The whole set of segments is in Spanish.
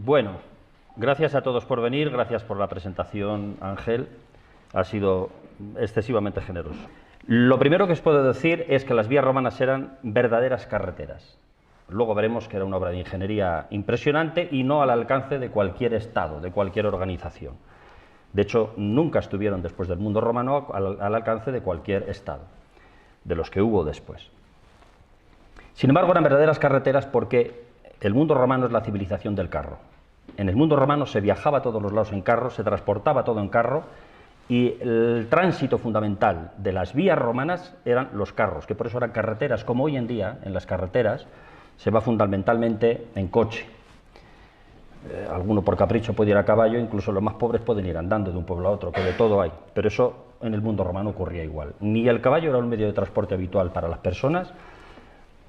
Bueno, gracias a todos por venir, gracias por la presentación, Ángel. Ha sido excesivamente generoso. Lo primero que os puedo decir es que las vías romanas eran verdaderas carreteras. Luego veremos que era una obra de ingeniería impresionante y no al alcance de cualquier estado, de cualquier organización. De hecho, nunca estuvieron después del mundo romano al alcance de cualquier estado, de los que hubo después. Sin embargo, eran verdaderas carreteras porque el mundo romano es la civilización del carro. En el mundo romano se viajaba a todos los lados en carro, se transportaba todo en carro, y el tránsito fundamental de las vías romanas eran los carros, que por eso eran carreteras, como hoy en día en las carreteras se va fundamentalmente en coche. Alguno por capricho puede ir a caballo, incluso los más pobres pueden ir andando de un pueblo a otro, que de todo hay, pero eso en el mundo romano ocurría igual. Ni el caballo era un medio de transporte habitual para las personas,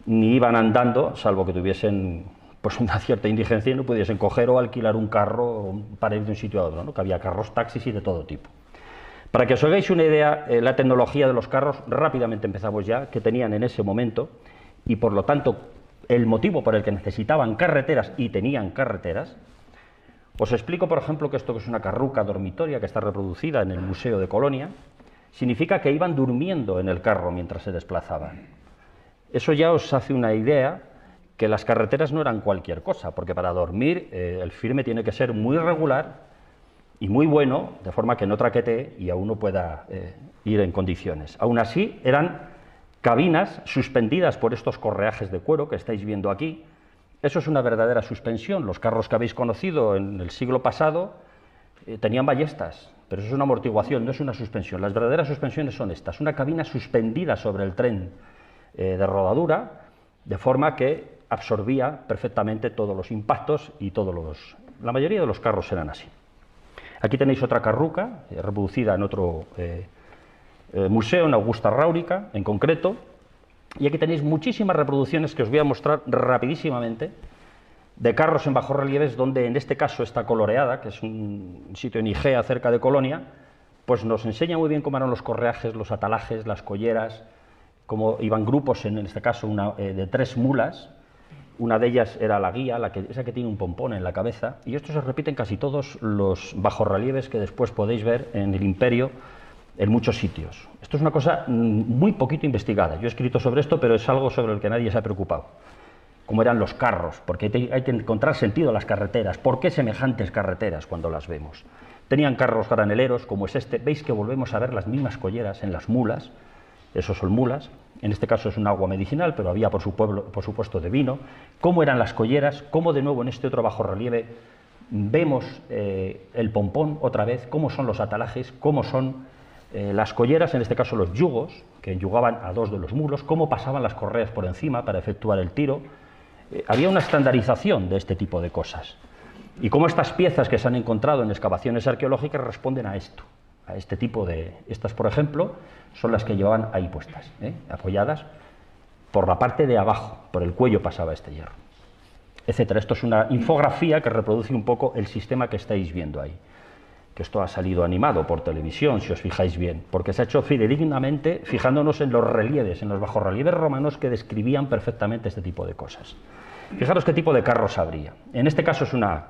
ni iban andando, salvo que tuviesen pues una cierta indigencia y no pudiesen coger o alquilar un carro para ir de un sitio a otro, ¿no? Que había carros, taxis y de todo tipo. Para que os hagáis una idea, la tecnología de los carros, rápidamente empezamos ya, que tenían en ese momento, y por lo tanto el motivo por el que necesitaban carreteras y tenían carreteras. Os explico, por ejemplo, que esto que es una carruca dormitoria que está reproducida en el Museo de Colonia, significa que iban durmiendo en el carro mientras se desplazaban. Eso ya os hace una idea que las carreteras no eran cualquier cosa, porque para dormir el firme tiene que ser muy regular y muy bueno, de forma que no traquetee y aún no pueda ir en condiciones. Aún así, eran cabinas suspendidas por estos correajes de cuero que estáis viendo aquí. Eso es una verdadera suspensión. Los carros que habéis conocido en el siglo pasado tenían ballestas, pero eso es una amortiguación, no es una suspensión. Las verdaderas suspensiones son estas, una cabina suspendida sobre el tren de rodadura, de forma que absorbía perfectamente todos los impactos y la mayoría de los carros eran así. Aquí tenéis otra carruca, reproducida en otro museo, en Augusta Raurica, en concreto, y aquí tenéis muchísimas reproducciones que os voy a mostrar rapidísimamente, de carros en bajorrelieves, donde en este caso está coloreada, que es un sitio en Igea, cerca de Colonia, pues nos enseña muy bien cómo eran los correajes, los atalajes, las colleras, cómo iban grupos, en este caso de 3 mulas. Una de ellas era la guía, esa que tiene un pompón en la cabeza, y esto se repite en casi todos los bajorrelieves que después podéis ver en el Imperio en muchos sitios. Esto es una cosa muy poquito investigada. Yo he escrito sobre esto, pero es algo sobre el que nadie se ha preocupado. Cómo eran los carros, porque hay que encontrar sentido a las carreteras. ¿Por qué semejantes carreteras cuando las vemos? Tenían carros graneleros, como es este. Veis que volvemos a ver las mismas colleras en las mulas. Esos son mulas. En este caso es un agua medicinal, pero había por supuesto de vino. Cómo eran las colleras, cómo de nuevo en este otro bajorrelieve vemos el pompón otra vez, cómo son los atalajes, cómo son las colleras, en este caso los yugos, que yugaban a 2 de los mulos, cómo pasaban las correas por encima para efectuar el tiro. Había una estandarización de este tipo de cosas. Y cómo estas piezas que se han encontrado en excavaciones arqueológicas responden a esto, a este tipo de... Estas, por ejemplo, son las que llevaban ahí puestas, apoyadas por la parte de abajo, por el cuello pasaba este hierro, etcétera. Esto es una infografía que reproduce un poco el sistema que estáis viendo ahí, que esto ha salido animado por televisión, si os fijáis bien, porque se ha hecho fidedignamente fijándonos en los relieves, en los bajorrelieves romanos que describían perfectamente este tipo de cosas. Fijaros qué tipo de carros habría. En este caso es una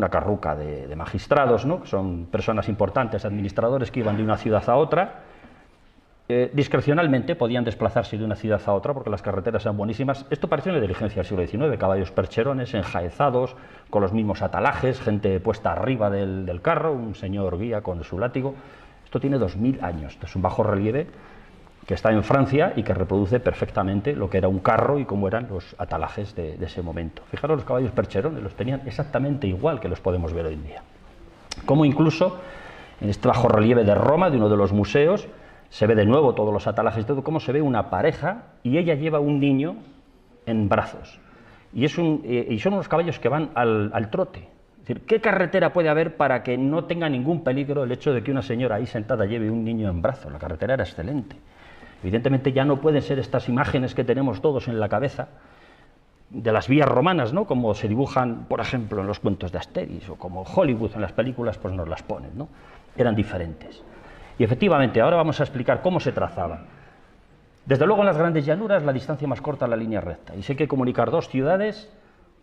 carruca de magistrados, ¿no? Que son personas importantes, administradores que iban de una ciudad a otra. Discrecionalmente podían desplazarse de una ciudad a otra porque las carreteras eran buenísimas. Esto pareció una diligencia del siglo XIX, caballos percherones, enjaezados, con los mismos atalajes, gente puesta arriba del carro, un señor guía con su látigo. Esto tiene 2000 años, esto es un bajorrelieve que está en Francia y que reproduce perfectamente lo que era un carro y cómo eran los atalajes de ese momento. Fijaros, los caballos percherones los tenían exactamente igual que los podemos ver hoy en día. Como incluso en este bajorrelieve de Roma, de uno de los museos, se ve de nuevo todos los atalajes, todo cómo se ve una pareja y ella lleva un niño en brazos. Y son unos caballos que van al trote. Es decir, ¿qué carretera puede haber para que no tenga ningún peligro el hecho de que una señora ahí sentada lleve un niño en brazos? La carretera era excelente. Evidentemente ya no pueden ser estas imágenes que tenemos todos en la cabeza de las vías romanas, ¿no? Como se dibujan, por ejemplo, en los cuentos de Asterix, o como Hollywood en las películas pues nos las ponen, ¿no? Eran diferentes. Y efectivamente, ahora vamos a explicar cómo se trazaba. Desde luego en las grandes llanuras la distancia más corta es la línea recta, y si hay que comunicar 2 ciudades,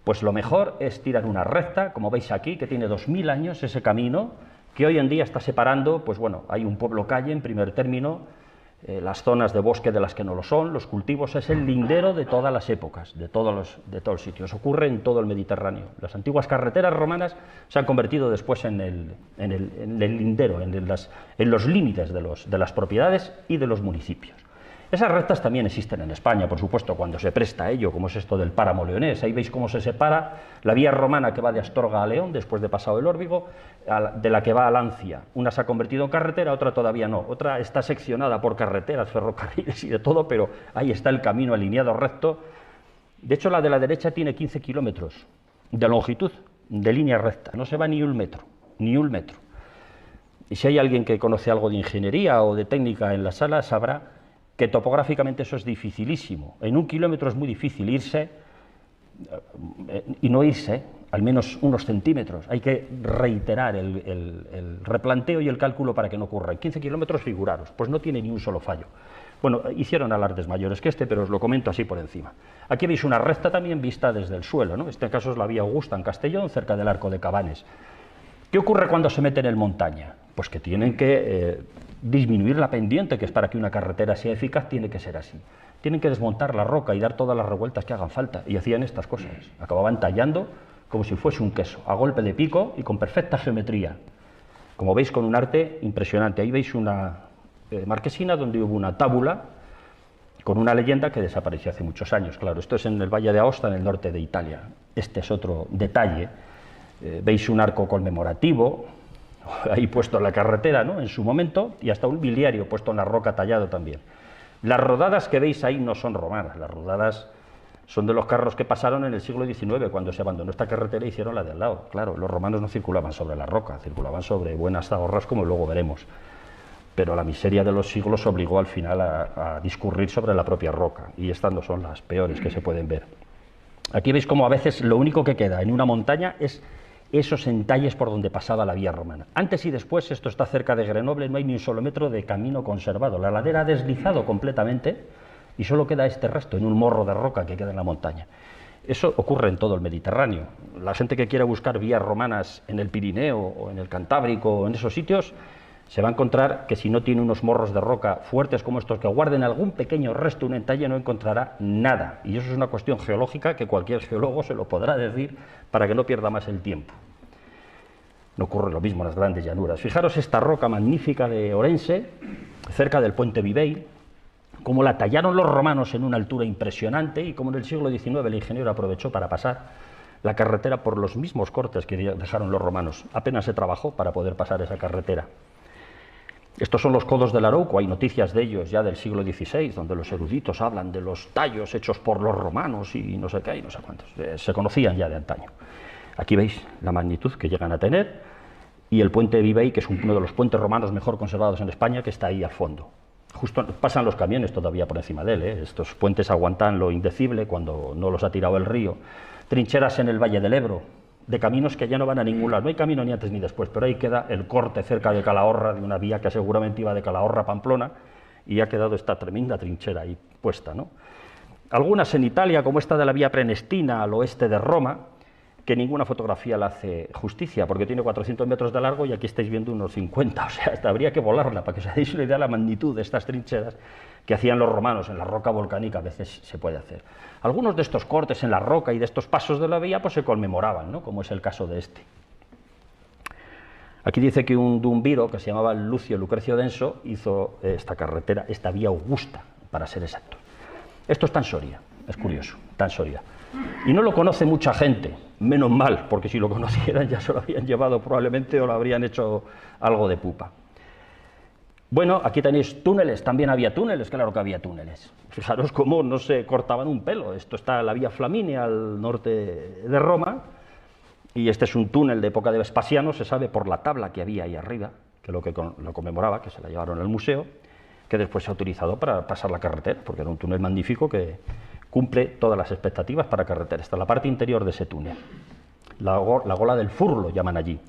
Pues lo mejor es tirar una recta, como veis aquí, que tiene 2000 años ese camino, que hoy en día está separando, pues bueno, hay un pueblo-calle en primer término, las zonas de bosque de las que no lo son, los cultivos, es el lindero de todas las épocas, de todos los sitios, ocurre en todo el Mediterráneo. Las antiguas carreteras romanas se han convertido después en el lindero, en los límites de las propiedades y de los municipios. Esas rectas también existen en España, por supuesto, cuando se presta a ello, como es esto del páramo leonés. Ahí veis cómo se separa la vía romana que va de Astorga a León, después de pasado el Órbigo, de la que va a Lancia. Una se ha convertido en carretera, otra todavía no. Otra está seccionada por carreteras, ferrocarriles y de todo, pero ahí está el camino alineado recto. De hecho, la de la derecha tiene 15 kilómetros de longitud, de línea recta. No se va ni un metro, ni un metro. Y si hay alguien que conoce algo de ingeniería o de técnica en la sala, sabrá que topográficamente eso es dificilísimo. En 1 kilómetro es muy difícil irse, y no irse, al menos unos centímetros. Hay que reiterar el replanteo y el cálculo para que no ocurra. En 15 kilómetros, figuraros, pues no tiene ni un solo fallo. Bueno, hicieron alardes mayores que este, pero os lo comento así por encima. Aquí veis una recta también vista desde el suelo, ¿no? En este caso es la vía Augusta en Castellón, cerca del Arco de Cabanes. ¿Qué ocurre cuando se meten en montaña? Pues que tienen que disminuir la pendiente, que es para que una carretera sea eficaz, tiene que ser así. Tienen que desmontar la roca y dar todas las revueltas que hagan falta, y hacían estas cosas. Acababan tallando como si fuese un queso, a golpe de pico y con perfecta geometría. Como veis, con un arte impresionante. Ahí veis una marquesina donde hubo una tábula con una leyenda que desapareció hace muchos años. Claro, esto es en el Valle de Aosta, en el norte de Italia. Este es otro detalle. Veis un arco conmemorativo, ahí puesto en la carretera, ¿no?, en su momento, y hasta un biliario puesto en la roca tallado también. Las rodadas que veis ahí no son romanas, las rodadas son de los carros que pasaron en el siglo XIX, cuando se abandonó esta carretera e hicieron la de al lado. Claro, los romanos no circulaban sobre la roca, circulaban sobre buenas zahorras, como luego veremos. Pero la miseria de los siglos obligó al final a discurrir sobre la propia roca, y estas no son las peores que se pueden ver. Aquí veis cómo a veces lo único que queda en una montaña es esos entalles por donde pasaba la vía romana. Antes y después, esto está cerca de Grenoble, no hay ni un solo metro de camino conservado. La ladera ha deslizado completamente y solo queda este resto en un morro de roca que queda en la montaña. Eso ocurre en todo el Mediterráneo. La gente que quiera buscar vías romanas en el Pirineo o en el Cantábrico o en esos sitios, se va a encontrar que si no tiene unos morros de roca fuertes como estos que guarden algún pequeño resto, un entalle, no encontrará nada. Y eso es una cuestión geológica que cualquier geólogo se lo podrá decir para que no pierda más el tiempo. No ocurre lo mismo en las grandes llanuras. Fijaros esta roca magnífica de Orense, cerca del puente Vivey, como la tallaron los romanos en una altura impresionante y como en el siglo XIX el ingeniero aprovechó para pasar la carretera por los mismos cortes que dejaron los romanos. Apenas se trabajó para poder pasar esa carretera. Estos son los codos del Arauco, hay noticias de ellos ya del siglo XVI, donde los eruditos hablan de los tallos hechos por los romanos y no sé qué y no sé cuántos. Se conocían ya de antaño. Aquí veis la magnitud que llegan a tener y el puente de Vivey, que es uno de los puentes romanos mejor conservados en España, que está ahí al fondo. Justo pasan los camiones todavía por encima de él, ¿eh? Estos puentes aguantan lo indecible cuando no los ha tirado el río. Trincheras en el Valle del Ebro, de caminos que ya no van a ningún lado. No hay camino ni antes ni después, pero ahí queda el corte cerca de Calahorra, de una vía que seguramente iba de Calahorra a Pamplona, y ha quedado esta tremenda trinchera ahí puesta, ¿no? Algunas en Italia, como esta de la vía Prenestina al oeste de Roma, que ninguna fotografía le hace justicia, porque tiene 400 metros de largo y aquí estáis viendo unos 50, o sea, hasta habría que volarla para que os deis una idea de la magnitud de estas trincheras que hacían los romanos en la roca volcánica. A veces se puede hacer. Algunos de estos cortes en la roca y de estos pasos de la vía pues se conmemoraban, ¿no?, como es el caso de este. Aquí dice que un duumviro que se llamaba Lucio Lucrecio Denso hizo esta carretera, esta vía Augusta, para ser exacto. Esto está en Soria, es curioso, está en Soria. Y no lo conoce mucha gente, menos mal, porque si lo conocieran ya se lo habrían llevado probablemente o lo habrían hecho algo de pupa. Bueno, aquí tenéis túneles, también había túneles, claro que había túneles. Fijaros cómo no se cortaban un pelo. Esto está en la vía Flaminia, al norte de Roma, y este es un túnel de época de Vespasiano, se sabe por la tabla que había ahí arriba, que lo conmemoraba, que se la llevaron al museo, que después se ha utilizado para pasar la carretera, porque era un túnel magnífico que cumple todas las expectativas para carretera. Esta es la parte interior de ese túnel. La gola del Furlo llaman allí.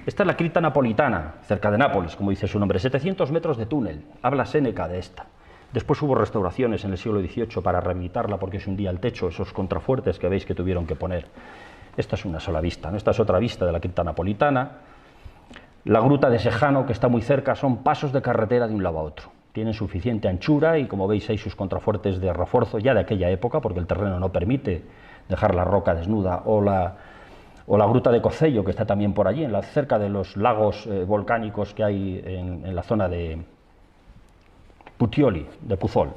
Esta es la cripta napolitana, cerca de Nápoles, como dice su nombre, 700 metros de túnel, habla Séneca de esta. Después hubo restauraciones en el siglo XVIII para rehabilitarla porque se hundía el techo, esos contrafuertes que veis que tuvieron que poner. Esta es una sola vista, ¿no? Esta es otra vista de la cripta napolitana. La gruta de Sejano, que está muy cerca, son pasos de carretera de un lado a otro. Tienen suficiente anchura y, como veis, hay sus contrafuertes de refuerzo ya de aquella época, porque el terreno no permite dejar la roca desnuda, o la gruta de Cocello, que está también por allí, cerca de los lagos volcánicos que hay en la zona de Puteoli, de Puzol.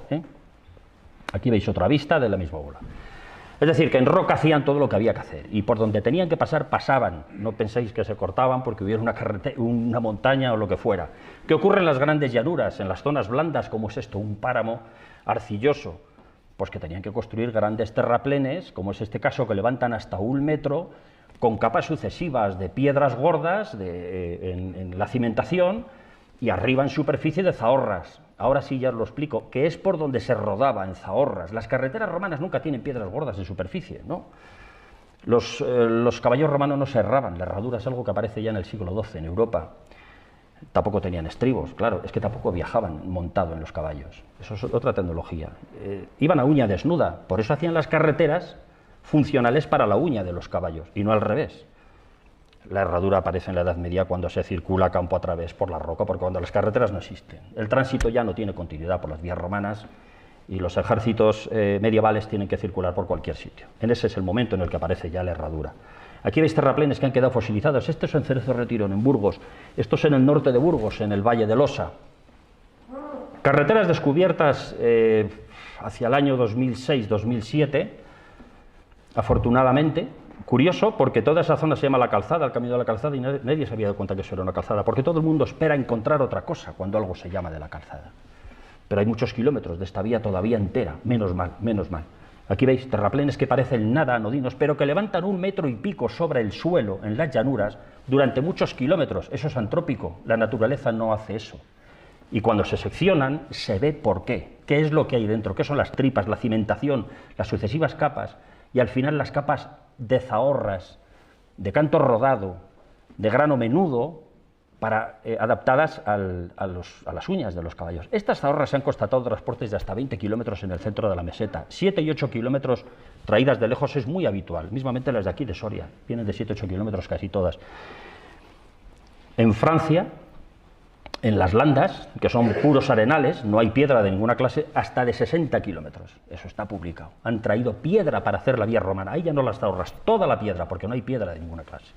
Aquí veis otra vista de la misma bola. Es decir, que en roca hacían todo lo que había que hacer, y por donde tenían que pasar, pasaban. No penséis que se cortaban porque hubiera una montaña o lo que fuera. ¿Qué ocurre en las grandes llanuras, en las zonas blandas, como es esto, un páramo arcilloso? Pues que tenían que construir grandes terraplenes, como es este caso, que levantan hasta 1 metro, con capas sucesivas de piedras gordas en la cimentación, y arriba en superficie de zahorras. Ahora sí ya os lo explico, que es por donde se rodaba, en zahorras. Las carreteras romanas nunca tienen piedras gordas en superficie, ¿no? Los caballos romanos no se herraban, la herradura es algo que aparece ya en el siglo XII en Europa. Tampoco tenían estribos, claro, es que tampoco viajaban montado en los caballos. Eso es otra tecnología. Iban a uña desnuda, por eso hacían las carreteras funcionales para la uña de los caballos, y no al revés. La herradura aparece en la Edad Media cuando se circula campo a través por la roca, porque cuando las carreteras no existen. El tránsito ya no tiene continuidad por las vías romanas y los ejércitos medievales tienen que circular por cualquier sitio. En ese es el momento en el que aparece ya la herradura. Aquí veis terraplenes que han quedado fosilizados. Esto es en Cerezo Retirón, en Burgos. Esto es en el norte de Burgos, en el Valle del Osa. Carreteras descubiertas hacia el año 2006-2007, afortunadamente. Curioso, porque toda esa zona se llama La Calzada, el Camino de la Calzada, y nadie se había dado cuenta que eso era una calzada, porque todo el mundo espera encontrar otra cosa cuando algo se llama de la calzada. Pero hay muchos kilómetros de esta vía todavía entera, menos mal, menos mal. Aquí veis terraplenes que parecen nada anodinos, pero que levantan 1 metro y pico sobre el suelo en las llanuras durante muchos kilómetros. Eso es antrópico, la naturaleza no hace eso. Y cuando se seccionan, se ve por qué. ¿Qué es lo que hay dentro? ¿Qué son las tripas, la cimentación, las sucesivas capas? Y al final las capas de zahorras, de canto rodado, de grano menudo, adaptadas a las uñas de los caballos. Estas zahorras se han constatado transportes de hasta 20 kilómetros en el centro de la meseta. 7 y 8 kilómetros traídas de lejos es muy habitual. Mismamente las de aquí de Soria, vienen de 7 8 kilómetros casi todas. En Francia, en las landas, que son puros arenales, no hay piedra de ninguna clase, hasta de 60 kilómetros. Eso está publicado. Han traído piedra para hacer la vía romana. Ahí ya no las zahorras, toda la piedra, porque no hay piedra de ninguna clase.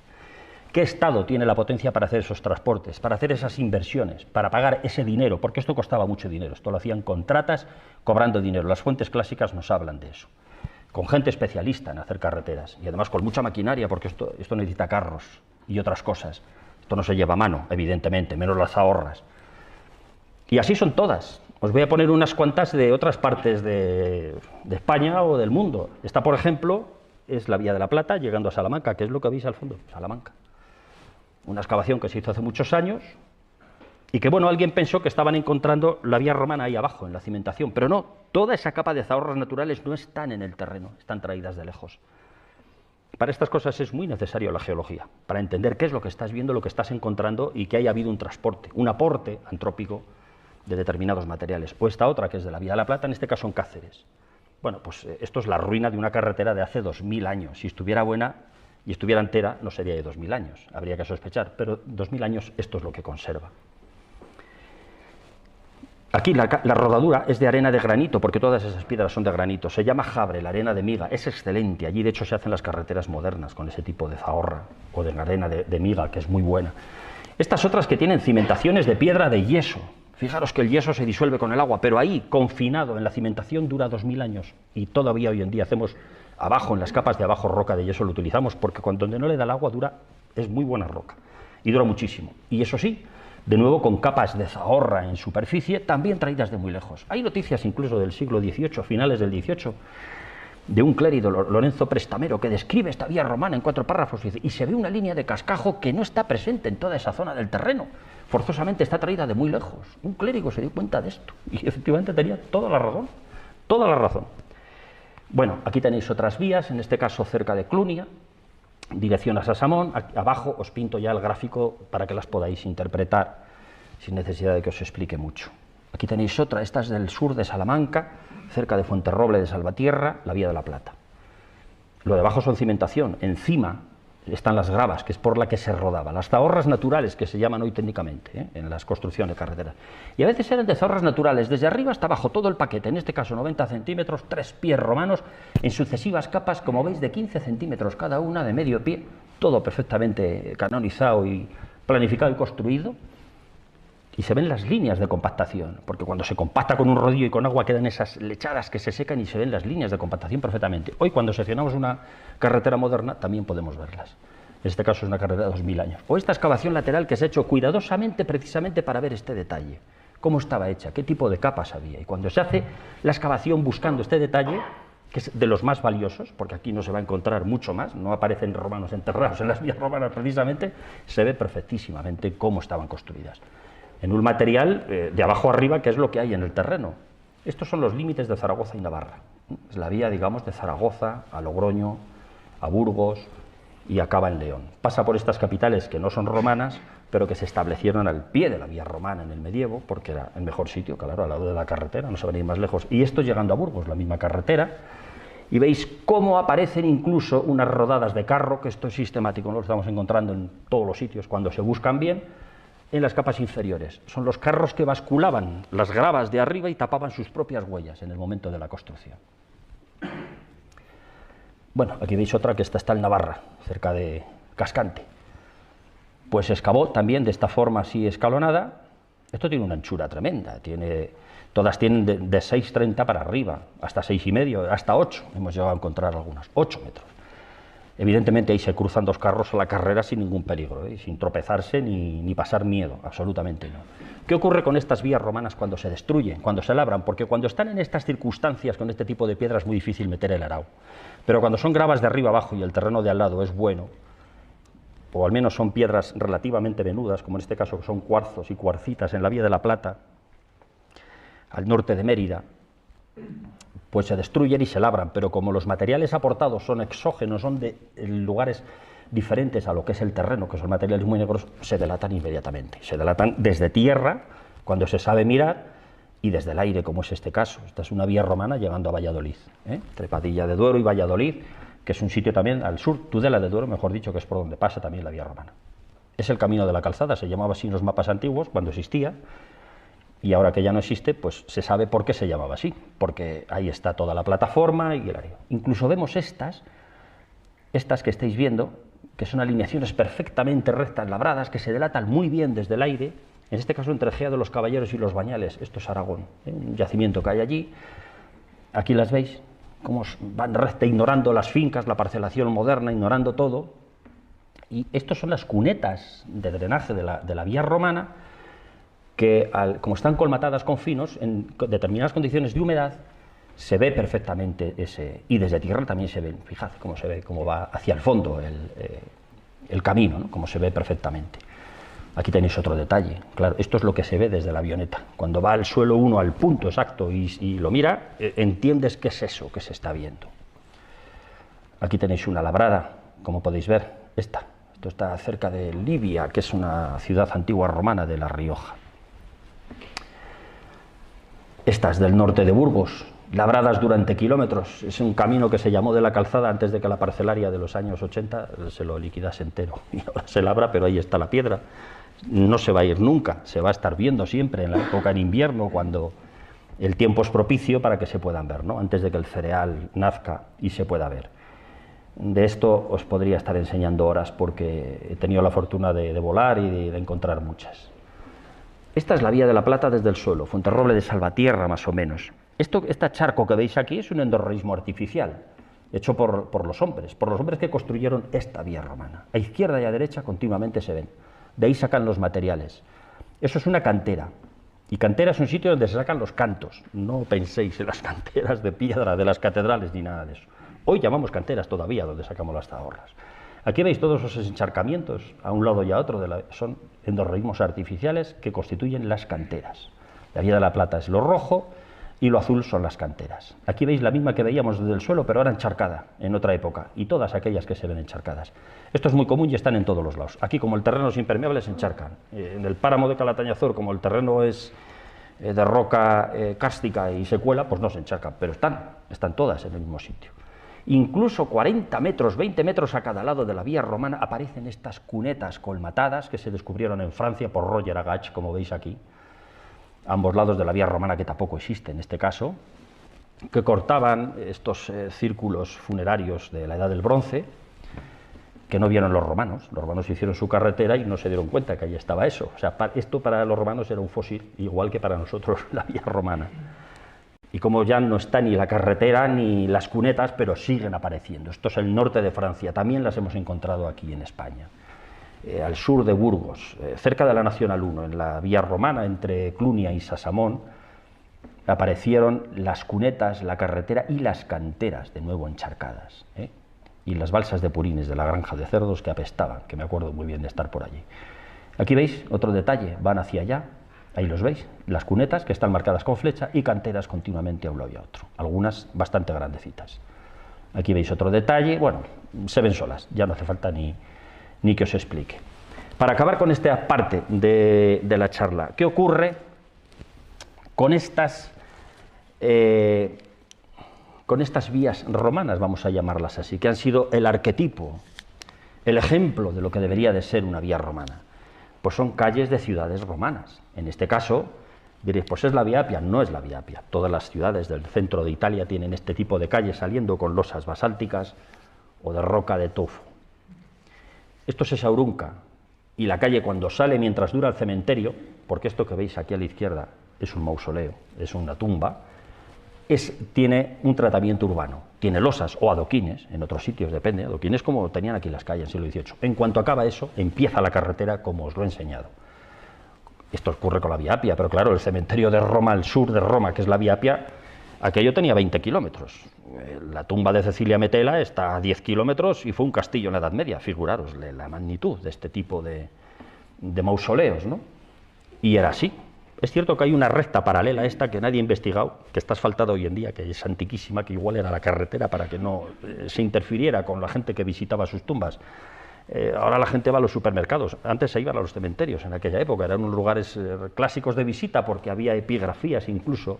¿Qué Estado tiene la potencia para hacer esos transportes, para hacer esas inversiones, para pagar ese dinero? Porque esto costaba mucho dinero. Esto lo hacían contratas cobrando dinero. Las fuentes clásicas nos hablan de eso. Con gente especialista en hacer carreteras y además con mucha maquinaria, porque esto necesita carros y otras cosas. Esto no se lleva a mano, evidentemente, menos las zahorras. Y así son todas. Os voy a poner unas cuantas de otras partes de España o del mundo. Esta, por ejemplo, es la Vía de la Plata, llegando a Salamanca, que es lo que veis al fondo, Salamanca. Una excavación que se hizo hace muchos años y que, bueno, alguien pensó que estaban encontrando la vía romana ahí abajo, en la cimentación, pero no, toda esa capa de zahorras naturales no están en el terreno, están traídas de lejos. Para estas cosas es muy necesario la geología, para entender qué es lo que estás viendo, lo que estás encontrando y que haya habido un transporte, un aporte antrópico de determinados materiales. O esta otra, que es de la Vía de la Plata, en este caso en Cáceres. Bueno, pues esto es la ruina de una carretera de hace 2000 años. Si estuviera buena y estuviera entera, no sería de 2000 años, habría que sospechar, pero 2000 años esto es lo que conserva. Aquí la rodadura es de arena de granito, porque todas esas piedras son de granito. Se llama jabre, la arena de miga, es excelente. Allí, de hecho, se hacen las carreteras modernas con ese tipo de zahorra o de arena de miga, que es muy buena. Estas otras que tienen cimentaciones de piedra de yeso. Fijaros que el yeso se disuelve con el agua, pero ahí, confinado en la cimentación, dura 2000 años. Y todavía hoy en día hacemos abajo, en las capas de abajo, roca de yeso, lo utilizamos, porque cuando no le da el agua es muy buena roca. Y dura muchísimo. Y eso sí, de nuevo con capas de zahorra en superficie, también traídas de muy lejos. Hay noticias incluso del siglo XVIII, finales del XVIII, de un clérigo, Lorenzo Prestamero, que describe esta vía romana en 4 párrafos y se ve una línea de cascajo que no está presente en toda esa zona del terreno. Forzosamente está traída de muy lejos. Un clérigo se dio cuenta de esto y efectivamente tenía toda la razón. Toda la razón. Bueno, aquí tenéis otras vías, en este caso cerca de Clunia, dirección a Sasamón. Aquí abajo os pinto ya el gráfico para que las podáis interpretar sin necesidad de que os explique mucho. Aquí tenéis otra, esta es del sur de Salamanca, cerca de Fuenterroble de Salvatierra, la Vía de la Plata. Lo de abajo son cimentación, encima están las gravas, que es por la que se rodaba, las zahorras naturales, que se llaman hoy técnicamente, en las construcciones de carreteras. Y a veces eran de zahorras naturales, desde arriba hasta abajo, todo el paquete, en este caso 90 centímetros, 3 pies romanos, en sucesivas capas, como veis, de 15 centímetros cada una, de medio pie, todo perfectamente canonizado y planificado y construido. Y se ven las líneas de compactación, porque cuando se compacta con un rodillo y con agua quedan esas lechadas que se secan y se ven las líneas de compactación perfectamente. Hoy, cuando seccionamos una carretera moderna, también podemos verlas. En este caso es una carretera de 2000 años. O esta excavación lateral que se ha hecho cuidadosamente, precisamente para ver este detalle. Cómo estaba hecha, qué tipo de capas había. Y cuando se hace la excavación buscando este detalle, que es de los más valiosos, porque aquí no se va a encontrar mucho más, no aparecen romanos enterrados en las vías romanas precisamente, se ve perfectísimamente cómo estaban construidas. En un material de abajo arriba, que es lo que hay en el terreno. Estos son los límites de Zaragoza y Navarra. Es la vía, digamos, de Zaragoza a Logroño, a Burgos y acaba en León. Pasa por estas capitales que no son romanas, pero que se establecieron al pie de la vía romana en el medievo, porque era el mejor sitio, claro, al lado de la carretera, no se venía más lejos. Y esto llegando a Burgos, la misma carretera, y veis cómo aparecen incluso unas rodadas de carro, que esto es sistemático, no lo estamos encontrando en todos los sitios cuando se buscan bien, en las capas inferiores. Son los carros que basculaban las gravas de arriba y tapaban sus propias huellas en el momento de la construcción. Bueno, aquí veis otra que está en Navarra, cerca de Cascante. Pues se excavó también de esta forma así escalonada. Esto tiene una anchura tremenda, todas tienen de 6,30 para arriba, hasta 6,5, hasta 8, hemos llegado a encontrar algunas, 8 metros. Evidentemente ahí se cruzan dos carros a la carrera sin ningún peligro, sin tropezarse ni pasar miedo, absolutamente no. ¿Qué ocurre con estas vías romanas cuando se destruyen, cuando se labran? Porque cuando están en estas circunstancias, con este tipo de piedra, es muy difícil meter el arao. Pero cuando son gravas de arriba abajo y el terreno de al lado es bueno, o al menos son piedras relativamente venudas, como en este caso que son cuarzos y cuarcitas en la Vía de la Plata, al norte de Mérida, pues se destruyen y se labran, pero como los materiales aportados son exógenos, son de lugares diferentes a lo que es el terreno, que son materiales muy negros, se delatan inmediatamente. Se delatan desde tierra, cuando se sabe mirar, y desde el aire, como es este caso. Esta es una vía romana llegando a Valladolid, entre Padilla de Duero y Valladolid, que es un sitio también al sur, Tudela de Duero, mejor dicho, que es por donde pasa también la vía romana. Es el camino de la calzada, se llamaba así en los mapas antiguos, cuando existía, y ahora que ya no existe, pues se sabe por qué se llamaba así, porque ahí está toda la plataforma y el área. Incluso vemos estas que estáis viendo, que son alineaciones perfectamente rectas, labradas, que se delatan muy bien desde el aire, en este caso entre Gea de los Caballeros y los Bañales, esto es Aragón, un yacimiento que hay allí. Aquí las veis, cómo van recta, ignorando las fincas, la parcelación moderna, ignorando todo. Y estas son las cunetas de drenaje de la vía romana, que como están colmatadas con finos, en determinadas condiciones de humedad, se ve perfectamente y desde tierra también se ve, fijad cómo se ve, cómo va hacia el fondo el camino, ¿no? Cómo se ve perfectamente. Aquí tenéis otro detalle, claro, esto es lo que se ve desde la avioneta. Cuando va al suelo uno al punto exacto y lo mira, entiendes qué es eso que se está viendo. Aquí tenéis una labrada, como podéis ver, esto está cerca de Libia, que es una ciudad antigua romana de La Rioja. Estas del norte de Burgos, labradas durante kilómetros, es un camino que se llamó de la calzada antes de que la parcelaria de los años 80 se lo liquidase entero, y ahora se labra, pero ahí está la piedra, no se va a ir nunca, se va a estar viendo siempre en la época en invierno, cuando el tiempo es propicio para que se puedan ver, ¿no? Antes de que el cereal nazca y se pueda ver. De esto os podría estar enseñando horas, porque he tenido la fortuna de volar y de encontrar muchas. Esta es la Vía de la Plata desde el suelo, Fuenterroble de Salvatierra más o menos. Este charco que veis aquí es un endorreísmo artificial, hecho por los hombres que construyeron esta vía romana. A izquierda y a derecha continuamente se ven, de ahí sacan los materiales. Eso es una cantera, y cantera es un sitio donde se sacan los cantos. No penséis en las canteras de piedra de las catedrales ni nada de eso. Hoy llamamos canteras todavía donde sacamos las zahorras. Aquí veis todos esos encharcamientos a un lado y a otro, son endorreísmos artificiales que constituyen las canteras. La Vía de la Plata es lo rojo y lo azul son las canteras. Aquí veis la misma que veíamos desde el suelo, pero ahora encharcada en otra época, y todas aquellas que se ven encharcadas. Esto es muy común y están en todos los lados. Aquí, como el terreno es impermeable, se encharcan. En el páramo de Calatañazor, como el terreno es de roca cárstica y se cuela, pues no se encharcan, pero están todas en el mismo sitio. Incluso 40 metros, 20 metros a cada lado de la vía romana aparecen estas cunetas colmatadas que se descubrieron en Francia por Roger Agach, como veis aquí, a ambos lados de la vía romana, que tampoco existe en este caso, que cortaban estos círculos funerarios de la Edad del Bronce, que no vieron los romanos hicieron su carretera y no se dieron cuenta que allí estaba eso. O sea, esto para los romanos era un fósil, igual que para nosotros la vía romana. Y como ya no está ni la carretera ni las cunetas, pero siguen apareciendo. Esto es el norte de Francia, también las hemos encontrado aquí en España. Al sur de Burgos, cerca de la Nacional 1, en la vía romana, entre Clunia y Sasamón, aparecieron las cunetas, la carretera y las canteras, de nuevo encharcadas, y las balsas de purines de la granja de cerdos que apestaban, que me acuerdo muy bien de estar por allí. Aquí veis otro detalle, van hacia allá, ahí los veis, las cunetas que están marcadas con flecha y canteras continuamente a un lado y a otro, algunas bastante grandecitas. Aquí veis otro detalle, bueno, se ven solas, ya no hace falta ni que os explique. Para acabar con esta parte de la charla, ¿qué ocurre con estas vías romanas, vamos a llamarlas así, que han sido el arquetipo, el ejemplo de lo que debería de ser una vía romana? Pues son calles de ciudades romanas. En este caso, diréis, pues es la Vía Apia. No es la Vía Apia. Todas las ciudades del centro de Italia tienen este tipo de calles saliendo con losas basálticas o de roca de tufo. Esto es Esaurunca, y la calle cuando sale mientras dura el cementerio, porque esto que veis aquí a la izquierda es un mausoleo, es una tumba, tiene un tratamiento urbano, tiene losas o adoquines, en otros sitios depende, adoquines como tenían aquí las calles en el siglo XVIII. En cuanto acaba eso, empieza la carretera como os lo he enseñado. Esto ocurre con la Vía Apia, pero claro, el cementerio de Roma, al sur de Roma, que es la Vía Apia, aquello tenía 20 kilómetros. La tumba de Cecilia Metela está a 10 kilómetros y fue un castillo en la Edad Media, figuraros la magnitud de este tipo de mausoleos, ¿no? Y era así. Es cierto que hay una recta paralela a esta que nadie ha investigado, que está asfaltada hoy en día, que es antiquísima, que igual era la carretera para que no se interfiriera con la gente que visitaba sus tumbas. Ahora la gente va a los supermercados, antes se iban a los cementerios en aquella época, eran unos lugares clásicos de visita porque había epigrafías incluso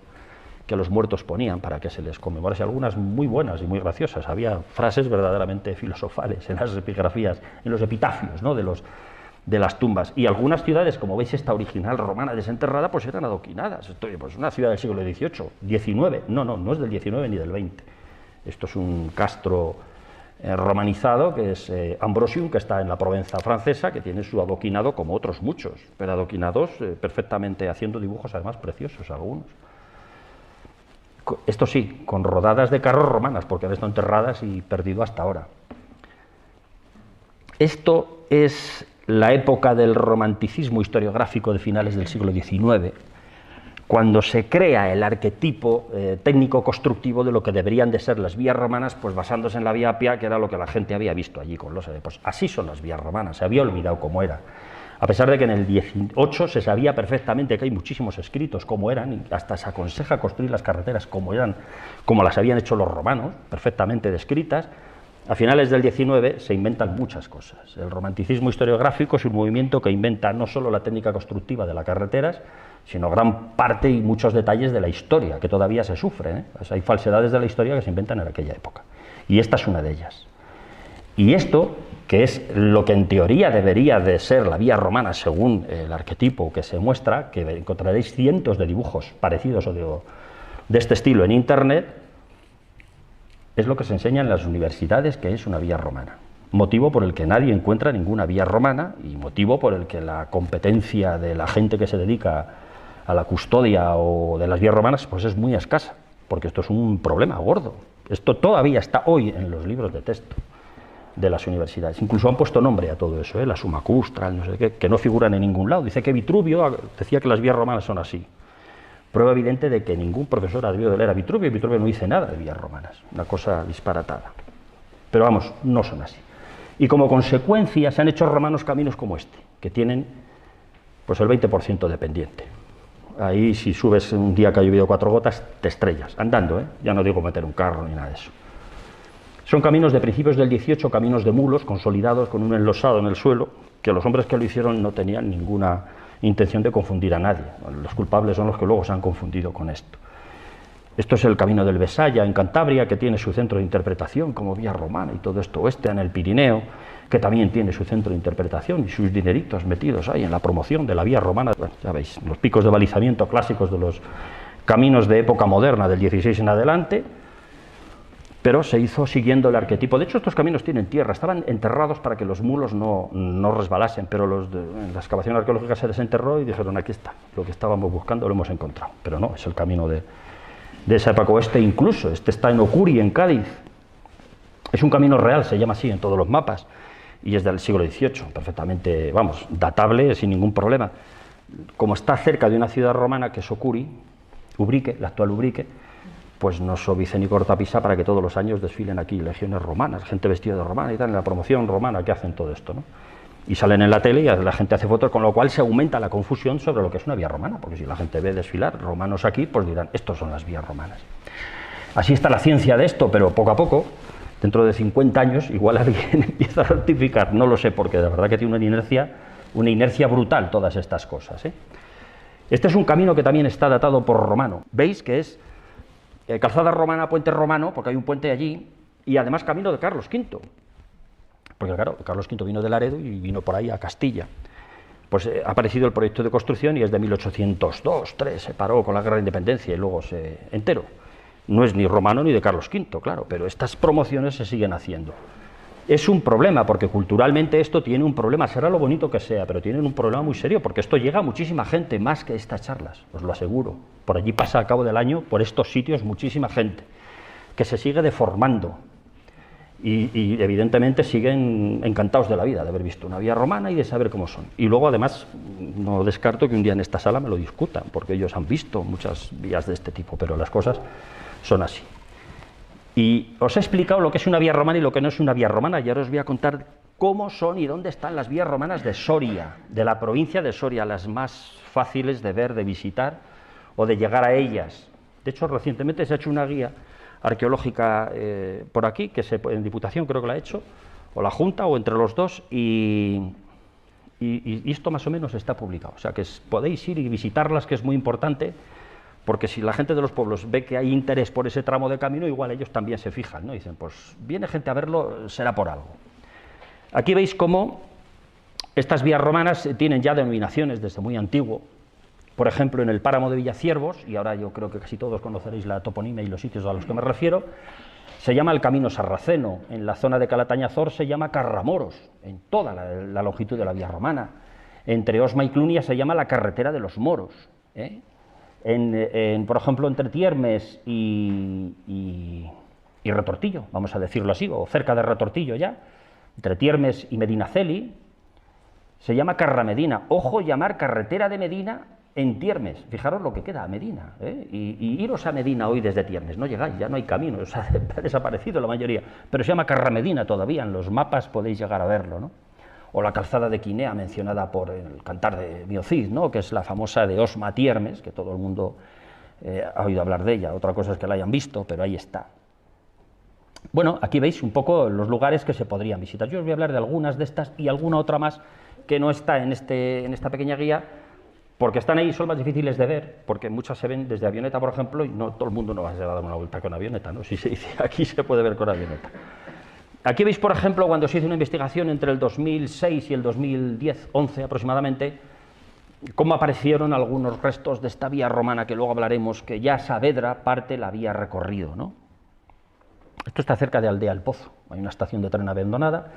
que los muertos ponían para que se les conmemorase, algunas muy buenas y muy graciosas. Había frases verdaderamente filosofales en las epigrafías, en los epitafios, ¿no?, de las tumbas, y algunas ciudades, como veis esta original romana desenterrada, pues eran adoquinadas. Esto, pues una ciudad del siglo XVIII, XIX, no es del XIX ni del XX. Esto es un castro romanizado, que es Ambrosium, que está en la Provenza francesa, que tiene su adoquinado como otros muchos, pero adoquinados perfectamente, haciendo dibujos además preciosos algunos. Esto sí, con rodadas de carros romanas, porque han estado enterradas y perdido hasta ahora. Esto es la época del romanticismo historiográfico de finales del siglo XIX, cuando se crea el arquetipo técnico-constructivo de lo que deberían de ser las vías romanas, pues basándose en la Vía Apia, que era lo que la gente había visto allí con los pues así son las vías romanas, se había olvidado cómo era. A pesar de que en el 18 se sabía perfectamente que hay muchísimos escritos cómo eran, y hasta se aconseja construir las carreteras como eran, como las habían hecho los romanos, perfectamente descritas. A finales del 19 se inventan muchas cosas. El romanticismo historiográfico es un movimiento que inventa no solo la técnica constructiva de las carreteras, sino gran parte y muchos detalles de la historia, que todavía se sufren, Pues hay falsedades de la historia que se inventan en aquella época. Y esta es una de ellas. Y esto, que es lo que en teoría debería de ser la vía romana según el arquetipo que se muestra, que encontraréis cientos de dibujos parecidos o de este estilo en Internet, es lo que se enseña en las universidades, que es una vía romana. Motivo por el que nadie encuentra ninguna vía romana y motivo por el que la competencia de la gente que se dedica a la custodia o de las vías romanas pues es muy escasa, porque esto es un problema gordo. Esto todavía está hoy en los libros de texto de las universidades. Incluso han puesto nombre a todo eso, la Summa Custra, no sé qué, que no figuran en ningún lado. Dice que Vitruvio decía que las vías romanas son así. Prueba evidente de que ningún profesor ha debido de leer a Vitruvio, y Vitruvio no dice nada de vías romanas, una cosa disparatada. Pero vamos, no son así. Y como consecuencia se han hecho romanos caminos como este, que tienen pues el 20% de pendiente. Ahí si subes un día que ha llovido 4 gotas, te estrellas, andando, ya no digo meter un carro ni nada de eso. Son caminos de principios del 18, caminos de mulos consolidados con un enlosado en el suelo, que los hombres que lo hicieron no tenían ninguna intención de confundir a nadie. Los culpables son los que luego se han confundido con esto. Esto es el camino del Besaya en Cantabria, que tiene su centro de interpretación como vía romana y todo esto. Este en el Pirineo, que también tiene su centro de interpretación y sus dineritos metidos ahí en la promoción de la vía romana. Bueno, ya veis, los picos de balizamiento clásicos de los caminos de época moderna, del 16 en adelante, pero se hizo siguiendo el arquetipo. De hecho, estos caminos tienen tierra, estaban enterrados para que los mulos no resbalasen, pero en la excavación arqueológica se desenterró y dijeron, aquí está, lo que estábamos buscando lo hemos encontrado. Pero no, es el camino de esa época. O este incluso, este está en Ocuri, en Cádiz. Es un camino real, se llama así en todos los mapas, y es del siglo XVIII, perfectamente, vamos, datable, sin ningún problema. Como está cerca de una ciudad romana, que es Ocuri, Ubrique, la actual Ubrique, pues no sobice ni cortapisa para que todos los años desfilen aquí legiones romanas, gente vestida de romana y tal, en la promoción romana que hacen todo esto, ¿no? Y salen en la tele y la gente hace fotos, con lo cual se aumenta la confusión sobre lo que es una vía romana, porque si la gente ve desfilar romanos aquí, pues dirán, estos son las vías romanas. Así está la ciencia de esto, pero poco a poco, dentro de 50 años, igual alguien empieza a rectificar, no lo sé, porque de verdad que tiene una inercia brutal todas estas cosas, ¿eh? Este es un camino que también está datado por romano. Veis que es calzada romana, puente romano, porque hay un puente allí, y además camino de Carlos V. Porque claro, Carlos V vino de Laredo y vino por ahí a Castilla. Pues ha aparecido el proyecto de construcción y es de 1802-3, se paró con la Guerra de Independencia y luego se enteró. No es ni romano ni de Carlos V, claro, pero estas promociones se siguen haciendo. Es un problema, porque culturalmente esto tiene un problema, será lo bonito que sea, pero tienen un problema muy serio, porque esto llega a muchísima gente, más que estas charlas, os lo aseguro. Por allí pasa al cabo del año, por estos sitios, muchísima gente, que se sigue deformando. Y evidentemente siguen encantados de la vida, de haber visto una vía romana y de saber cómo son. Y luego, además, no descarto que un día en esta sala me lo discutan, porque ellos han visto muchas vías de este tipo, pero las cosas son así. Y os he explicado lo que es una vía romana y lo que no es una vía romana, y ahora os voy a contar cómo son y dónde están las vías romanas de Soria, de la provincia de Soria, las más fáciles de ver, de visitar o de llegar a ellas. De hecho, recientemente se ha hecho una guía arqueológica por aquí, que en Diputación creo que la ha hecho, o la Junta, o entre los dos, y esto más o menos está publicado. O sea, que podéis ir y visitarlas, que es muy importante, porque si la gente de los pueblos ve que hay interés por ese tramo de camino, igual ellos también se fijan, ¿no? Dicen, pues viene gente a verlo, será por algo. Aquí veis cómo estas vías romanas tienen ya denominaciones desde muy antiguo. Por ejemplo, en el páramo de Villaciervos, y ahora yo creo que casi todos conoceréis la toponimia y los sitios a los que me refiero, se llama el Camino Sarraceno. En la zona de Calatañazor se llama Carramoros, en toda la longitud de la vía romana. Entre Osma y Clunia se llama la Carretera de los Moros, ¿eh? Por ejemplo, entre Tiermes y Retortillo, vamos a decirlo así, o cerca de Retortillo ya, entre Tiermes y Medinaceli, se llama Carramedina. Ojo, llamar Carretera de Medina en Tiermes, fijaros lo que queda a Medina, ¿eh? Y iros a Medina hoy desde Tiermes, no llegáis, ya no hay camino, os ha desaparecido la mayoría, pero se llama Carramedina todavía, en los mapas podéis llegar a verlo, ¿no? O la calzada de Quinea, mencionada por el cantar de Miocid, ¿no? Que es la famosa de Osma Tiermes, que todo el mundo ha oído hablar de ella, otra cosa es que la hayan visto, pero ahí está. Bueno, aquí veis un poco los lugares que se podrían visitar. Yo os voy a hablar de algunas de estas y alguna otra más que no está en esta pequeña guía, porque están ahí, son más difíciles de ver, porque muchas se ven desde avioneta, por ejemplo, y no todo el mundo no va a dar una vuelta con avioneta, ¿no? Si se dice aquí se puede ver con avioneta. Aquí veis, por ejemplo, cuando se hizo una investigación entre el 2006 y el 2010-11 aproximadamente, cómo aparecieron algunos restos de esta vía romana, que luego hablaremos, que ya Saavedra parte la vía recorrido, ¿no? Esto está cerca de Aldea El Pozo, hay una estación de tren abandonada,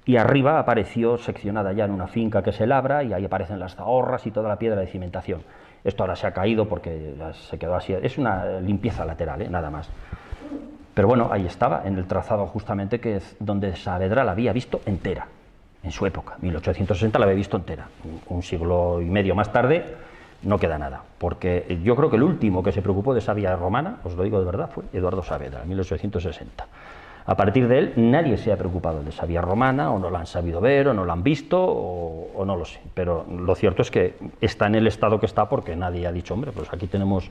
y arriba apareció seccionada ya en una finca que se labra, y ahí aparecen las zahorras y toda la piedra de cimentación. Esto ahora se ha caído porque se quedó así, es una limpieza lateral, nada más. Pero bueno, ahí estaba, en el trazado justamente que es donde Saavedra la había visto entera, en su época, 1860 la había visto entera. Un siglo y medio más tarde no queda nada, porque yo creo que el último que se preocupó de esa vía romana, os lo digo de verdad, fue Eduardo Saavedra, en 1860. A partir de él nadie se ha preocupado de esa vía romana, o no la han sabido ver, o no la han visto, o no lo sé. Pero lo cierto es que está en el estado que está porque nadie ha dicho, hombre, pues aquí tenemos...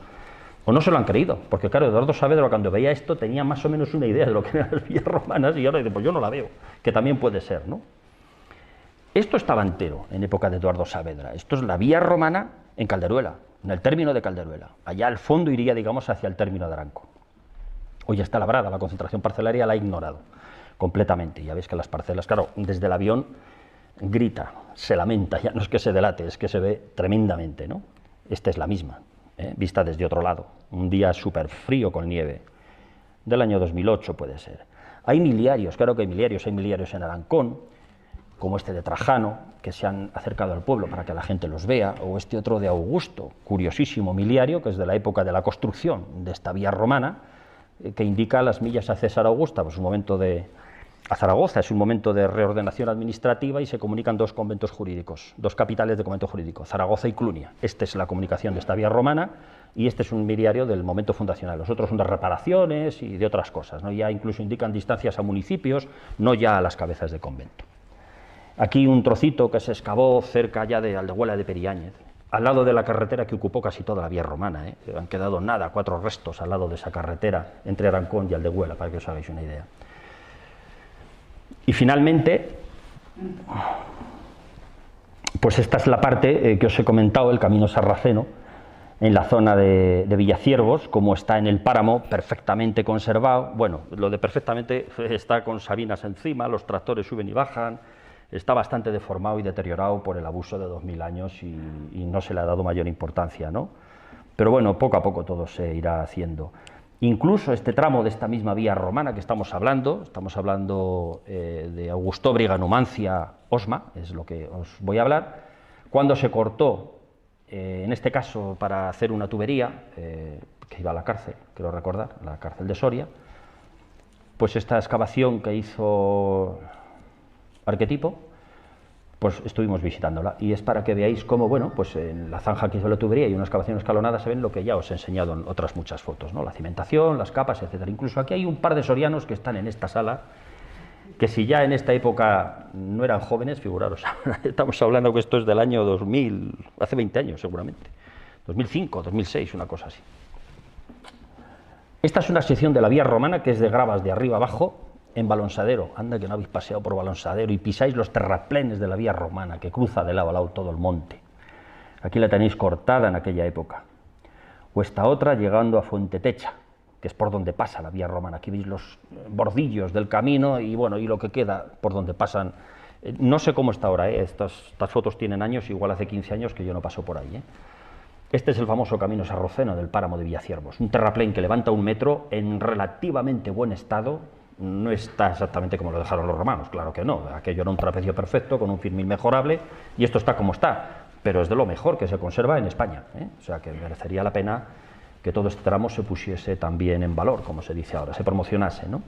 O no se lo han creído, porque claro, Eduardo Saavedra cuando veía esto tenía más o menos una idea de lo que eran las vías romanas y ahora dice, pues yo no la veo, que también puede ser, ¿no? Esto estaba entero en época de Eduardo Saavedra. Esto es la vía romana en Calderuela, en el término de Calderuela. Allá al fondo iría, digamos, hacia el término de Aranco. Hoy ya está labrada, la concentración parcelaria la ha ignorado completamente. Ya veis que las parcelas, claro, desde el avión grita, se lamenta, ya no es que se delate, es que se ve tremendamente, ¿no? Esta es la misma, vista desde otro lado, un día súper frío con nieve, del año 2008 puede ser. Hay miliarios, claro que hay miliarios en Arancón, como este de Trajano, que se han acercado al pueblo para que la gente los vea, o este otro de Augusto, curiosísimo miliario, que es de la época de la construcción de esta vía romana, que indica las millas a César Augusta, pues un momento a Zaragoza, es un momento de reordenación administrativa y se comunican dos conventos jurídicos, dos capitales de convento jurídico, Zaragoza y Clunia. Esta es la comunicación de esta vía romana y este es un miliario del momento fundacional. Los otros son de reparaciones y de otras cosas, ¿no? Ya incluso indican distancias a municipios, no ya a las cabezas de convento. Aquí un trocito que se excavó cerca ya de Aldehuela de Periáñez, al lado de la carretera que ocupó casi toda la vía romana, han quedado nada, 4 restos al lado de esa carretera entre Arancón y Aldehuela, para que os hagáis una idea. Y finalmente, pues esta es la parte que os he comentado, el camino sarraceno, en la zona de Villaciervos, como está en el páramo, perfectamente conservado. Bueno, lo de perfectamente está con sabinas encima, los tractores suben y bajan, está bastante deformado y deteriorado por el abuso de 2000 años y no se le ha dado mayor importancia, ¿no? Pero bueno, poco a poco todo se irá haciendo. Incluso este tramo de esta misma vía romana que estamos hablando de Augustóbriga, Numancia, Osma, es lo que os voy a hablar, cuando se cortó, en este caso para hacer una tubería, que iba a la cárcel, quiero recordar, la cárcel de Soria, pues esta excavación que hizo Arquetipo, pues estuvimos visitándola, y es para que veáis cómo, bueno, pues en la zanja que hizo la tubería y una excavación escalonada se ven lo que ya os he enseñado en otras muchas fotos, ¿no? La cimentación, las capas, etcétera. Incluso aquí hay un par de sorianos que están en esta sala, que si ya en esta época no eran jóvenes, figuraros, estamos hablando que esto es del año 2000, hace 20 años seguramente, 2005, 2006, una cosa así. Esta es una sección de la vía romana que es de gravas de arriba abajo, en Balonsadero. Anda que no habéis paseado por Balonsadero y pisáis los terraplenes de la vía romana que cruza de lado a lado todo el monte. Aquí la tenéis cortada en aquella época. O esta otra llegando a Fuentetecha, que es por donde pasa la vía romana. Aquí veis los bordillos del camino y bueno, y lo que queda por donde pasan. No sé cómo está ahora, estas fotos tienen años, igual hace 15 años que yo no paso por ahí. Este es el famoso camino sarraceno del páramo de Villaciervos, un terraplén que levanta 1 metro en relativamente buen estado. No está exactamente como lo dejaron los romanos, claro que no, aquello era un trapecio perfecto con un firme inmejorable y esto está como está, pero es de lo mejor que se conserva en España, o sea que merecería la pena que todo este tramo se pusiese también en valor, como se dice ahora, se promocionase, ¿no?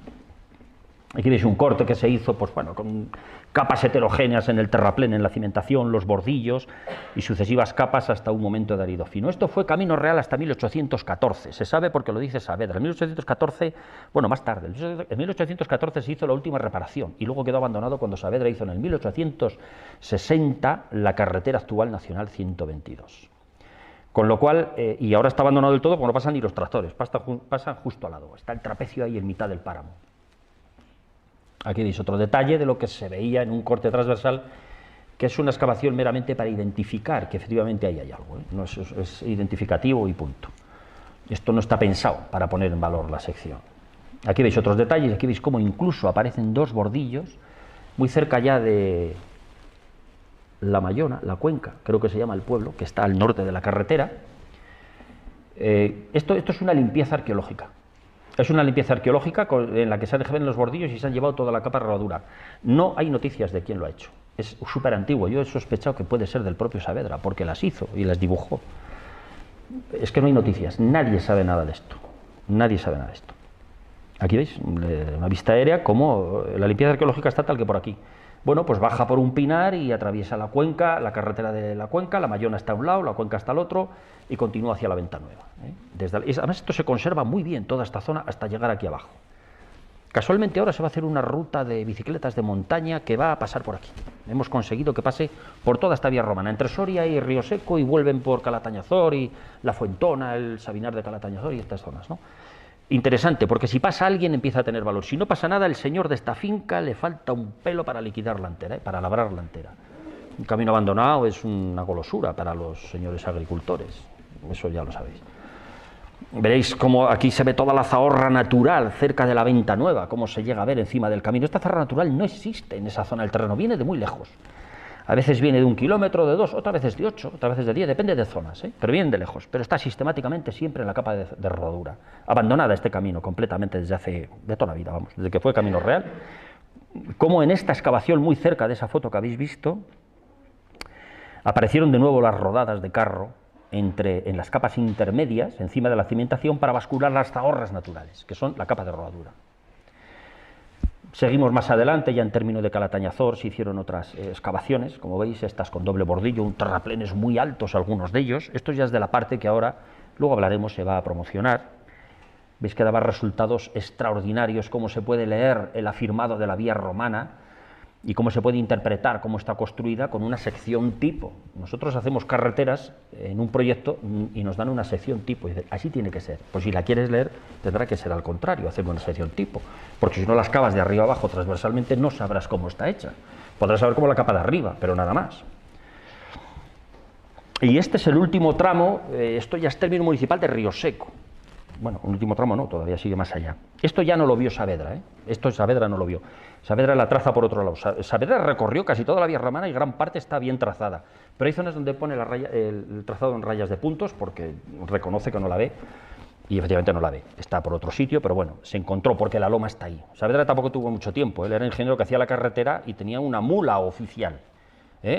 Aquí veis un corte que se hizo, pues bueno, con capas heterogéneas en el terraplén, en la cimentación, los bordillos y sucesivas capas hasta un momento de arido fino. Esto fue camino real hasta 1814, se sabe porque lo dice Saavedra. En 1814, bueno, más tarde, en 1814 se hizo la última reparación y luego quedó abandonado cuando Saavedra hizo en el 1860 la carretera actual nacional 122. Con lo cual, y ahora está abandonado del todo porque no pasan ni los tractores, pasan justo al lado, está el trapecio ahí en mitad del páramo. Aquí veis otro detalle de lo que se veía en un corte transversal, que es una excavación meramente para identificar que efectivamente ahí hay algo, no es identificativo y punto. Esto no está pensado para poner en valor la sección. Aquí veis otros detalles, aquí veis cómo incluso aparecen 2 bordillos muy cerca ya de La Mayona, la Cuenca, creo que se llama el pueblo, que está al norte de la carretera. Esto es una limpieza arqueológica. Es una limpieza arqueológica en la que se han dejado en los bordillos y se han llevado toda la capa de rodadura. No hay noticias de quién lo ha hecho. Es súper antiguo. Yo he sospechado que puede ser del propio Saavedra, porque las hizo y las dibujó. Es que no hay noticias. Nadie sabe nada de esto. Nadie sabe nada de esto. Aquí veis una vista aérea como la limpieza arqueológica está tal que por aquí. Bueno, pues baja por un pinar y atraviesa la cuenca, la carretera de la Cuenca, la Mayona está a un lado, la Cuenca está al otro y continúa hacia la Venta Nueva. Además esto se conserva muy bien, toda esta zona, hasta llegar aquí abajo. Casualmente ahora se va a hacer una ruta de bicicletas de montaña que va a pasar por aquí. Hemos conseguido que pase por toda esta vía romana, entre Soria y Río Seco, y vuelven por Calatañazor y La Fuentona, el Sabinar de Calatañazor y estas zonas, ¿no? Interesante, porque si pasa alguien empieza a tener valor. Si no pasa nada, el señor de esta finca le falta un pelo para liquidar la entera, para labrarla entera. Un camino abandonado es una golosura para los señores agricultores, eso ya lo sabéis. Veréis cómo aquí se ve toda la zahorra natural cerca de la Venta Nueva, cómo se llega a ver encima del camino. Esta zahorra natural no existe en esa zona del terreno, viene de muy lejos. A veces viene de 1 kilómetro, de 2, otras veces de 8, otras veces de 10, depende de zonas, pero vienen de lejos. Pero está sistemáticamente siempre en la capa de rodadura. Abandonada este camino completamente desde hace, de toda la vida, vamos, desde que fue Camino Real. Como en esta excavación muy cerca de esa foto que habéis visto, aparecieron de nuevo las rodadas de carro en las capas intermedias, encima de la cimentación, para bascular las zahorras naturales, que son la capa de rodadura. Seguimos más adelante, ya en términos de Calatañazor se hicieron otras excavaciones, como veis, estas con doble bordillo, un terraplenes muy altos algunos de ellos. Esto ya es de la parte que ahora, luego hablaremos, se va a promocionar. Veis que daba resultados extraordinarios, cómo se puede leer el afirmado de la vía romana y cómo se puede interpretar cómo está construida con una sección tipo. Nosotros hacemos carreteras en un proyecto y nos dan una sección tipo, y dicen, así tiene que ser. Pues si la quieres leer, tendrá que ser al contrario, hacer una sección tipo, porque si no las cavas de arriba abajo transversalmente no sabrás cómo está hecha. Podrás saber cómo la capa de arriba, pero nada más. Y este es el último tramo, esto ya es término municipal de Río Seco. Bueno, un último tramo no, todavía sigue más allá. Esto ya no lo vio Saavedra, esto Saavedra no lo vio. Saavedra la traza por otro lado. Saavedra recorrió casi toda la vía romana y gran parte está bien trazada. Pero hay zonas donde pone el trazado en rayas de puntos porque reconoce que no la ve y efectivamente no la ve. Está por otro sitio, pero bueno, se encontró porque la loma está ahí. Saavedra tampoco tuvo mucho tiempo, él era ingeniero que hacía la carretera y tenía una mula oficial,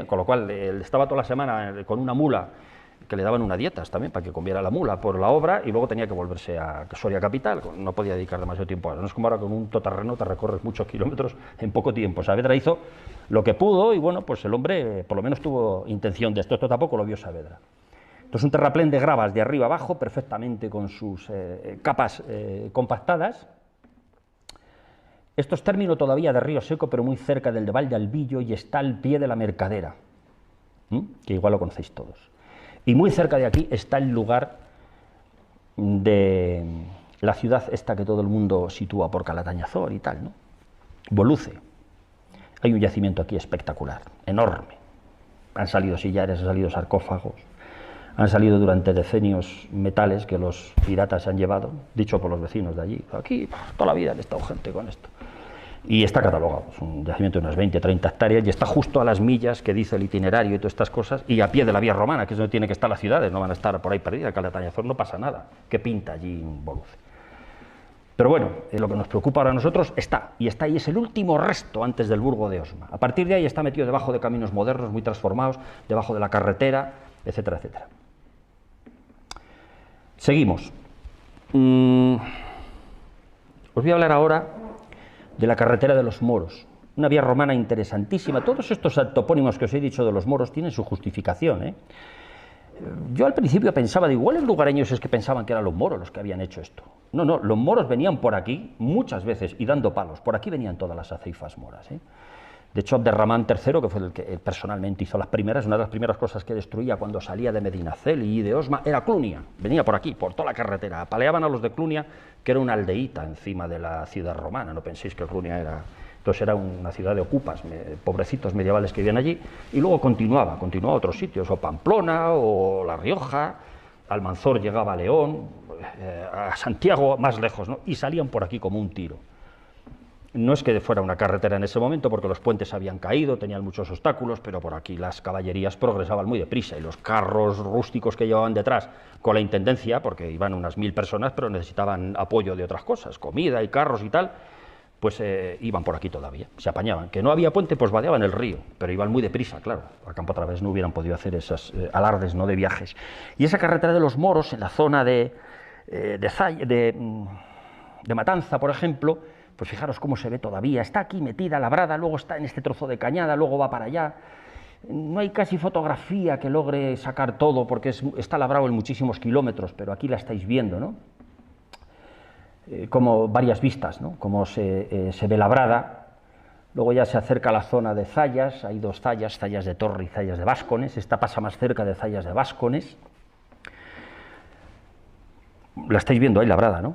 con lo cual él estaba toda la semana con una mula que le daban unas dietas también para que comiera la mula por la obra y luego tenía que volverse a Soria capital, no podía dedicar demasiado tiempo a eso. No es como ahora con un todoterreno te recorres muchos kilómetros en poco tiempo. Saavedra hizo lo que pudo y bueno, pues el hombre por lo menos tuvo intención de esto, esto tampoco lo vio Saavedra. Esto es un terraplén de gravas de arriba abajo, perfectamente con sus capas compactadas. Esto es término todavía de Río Seco, pero muy cerca del de Valdealbillo y está al pie de la Mercadera, que igual lo conocéis todos. Y muy cerca de aquí está el lugar de la ciudad esta que todo el mundo sitúa por Calatañazor y tal, ¿no? Boluce. Hay un yacimiento aquí espectacular, enorme. Han salido sillares, han salido sarcófagos, han salido durante decenios metales que los piratas se han llevado, dicho por los vecinos de allí. Aquí toda la vida han estado gente con esto. Y está catalogado, es un yacimiento de unas 20, 30 hectáreas y está justo a las millas que dice el itinerario y todas estas cosas, y a pie de la vía romana, que es donde tiene que estar las ciudades, no van a estar por ahí perdidas. Calatañazor no pasa nada, ¿qué pinta allí en Boluce? Pero bueno, lo que nos preocupa ahora a nosotros está, y está ahí, es el último resto antes del Burgo de Osma. A partir de ahí está metido debajo de caminos modernos, muy transformados, debajo de la carretera, etcétera, etcétera. Seguimos. Os voy a hablar ahora de la carretera de los Moros, una vía romana interesantísima. Todos estos topónimos que os he dicho de los moros tienen su justificación, Yo al principio pensaba, digo, igual los lugareños es que pensaban que eran los moros los que habían hecho esto. No, no, los moros venían por aquí muchas veces y dando palos, por aquí venían todas las aceifas moras, De hecho, Abderramán III, que fue el que personalmente hizo las primeras, una de las primeras cosas que destruía cuando salía de Medinaceli y de Osma era Clunia. Venía por aquí, por toda la carretera. Apaleaban a los de Clunia, que era una aldeíta encima de la ciudad romana. No penséis que Clunia era... Entonces era una ciudad de ocupas, pobrecitos medievales que vivían allí. Y luego continuaba a otros sitios, o Pamplona, o La Rioja. Almanzor llegaba a León, a Santiago, más lejos, ¿no? Y salían por aquí como un tiro. No es que fuera una carretera en ese momento, porque los puentes habían caído, tenían muchos obstáculos, pero por aquí las caballerías progresaban muy deprisa y los carros rústicos que llevaban detrás con la intendencia, porque iban unas 1000 personas, pero necesitaban apoyo de otras cosas, comida y carros y tal, pues iban por aquí todavía, se apañaban. Que no había puente, pues vadeaban el río, pero iban muy deprisa, claro. A campo otra vez no hubieran podido hacer esos alardes, ¿no?, de viajes. Y esa carretera de los Moros, en la zona de Matanza, por ejemplo, pues fijaros cómo se ve todavía, está aquí metida, labrada, luego está en este trozo de cañada, luego va para allá. No hay casi fotografía que logre sacar todo, porque está labrado en muchísimos kilómetros, pero aquí la estáis viendo, ¿no? Como varias vistas, ¿no? Como se ve labrada. Luego ya se acerca a la zona de Zayas, hay dos Zayas, Zayas de Torre y Zayas de Báscones. Esta pasa más cerca de Zayas de Báscones. La estáis viendo ahí labrada, ¿no?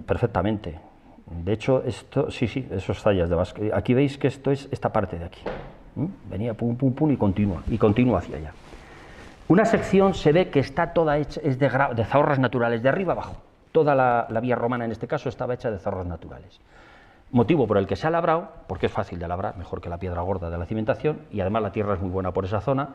Perfectamente. De hecho, esto, sí, esos Zayas de Báscones. Aquí veis que esto es esta parte de aquí. Venía pum, pum, pum y continúa hacia allá. Una sección se ve que está toda hecha, es de zahorras naturales, de arriba abajo. Toda la vía romana en este caso estaba hecha de zahorras naturales. Motivo por el que se ha labrado, porque es fácil de labrar, mejor que la piedra gorda de la cimentación, y además la tierra es muy buena por esa zona,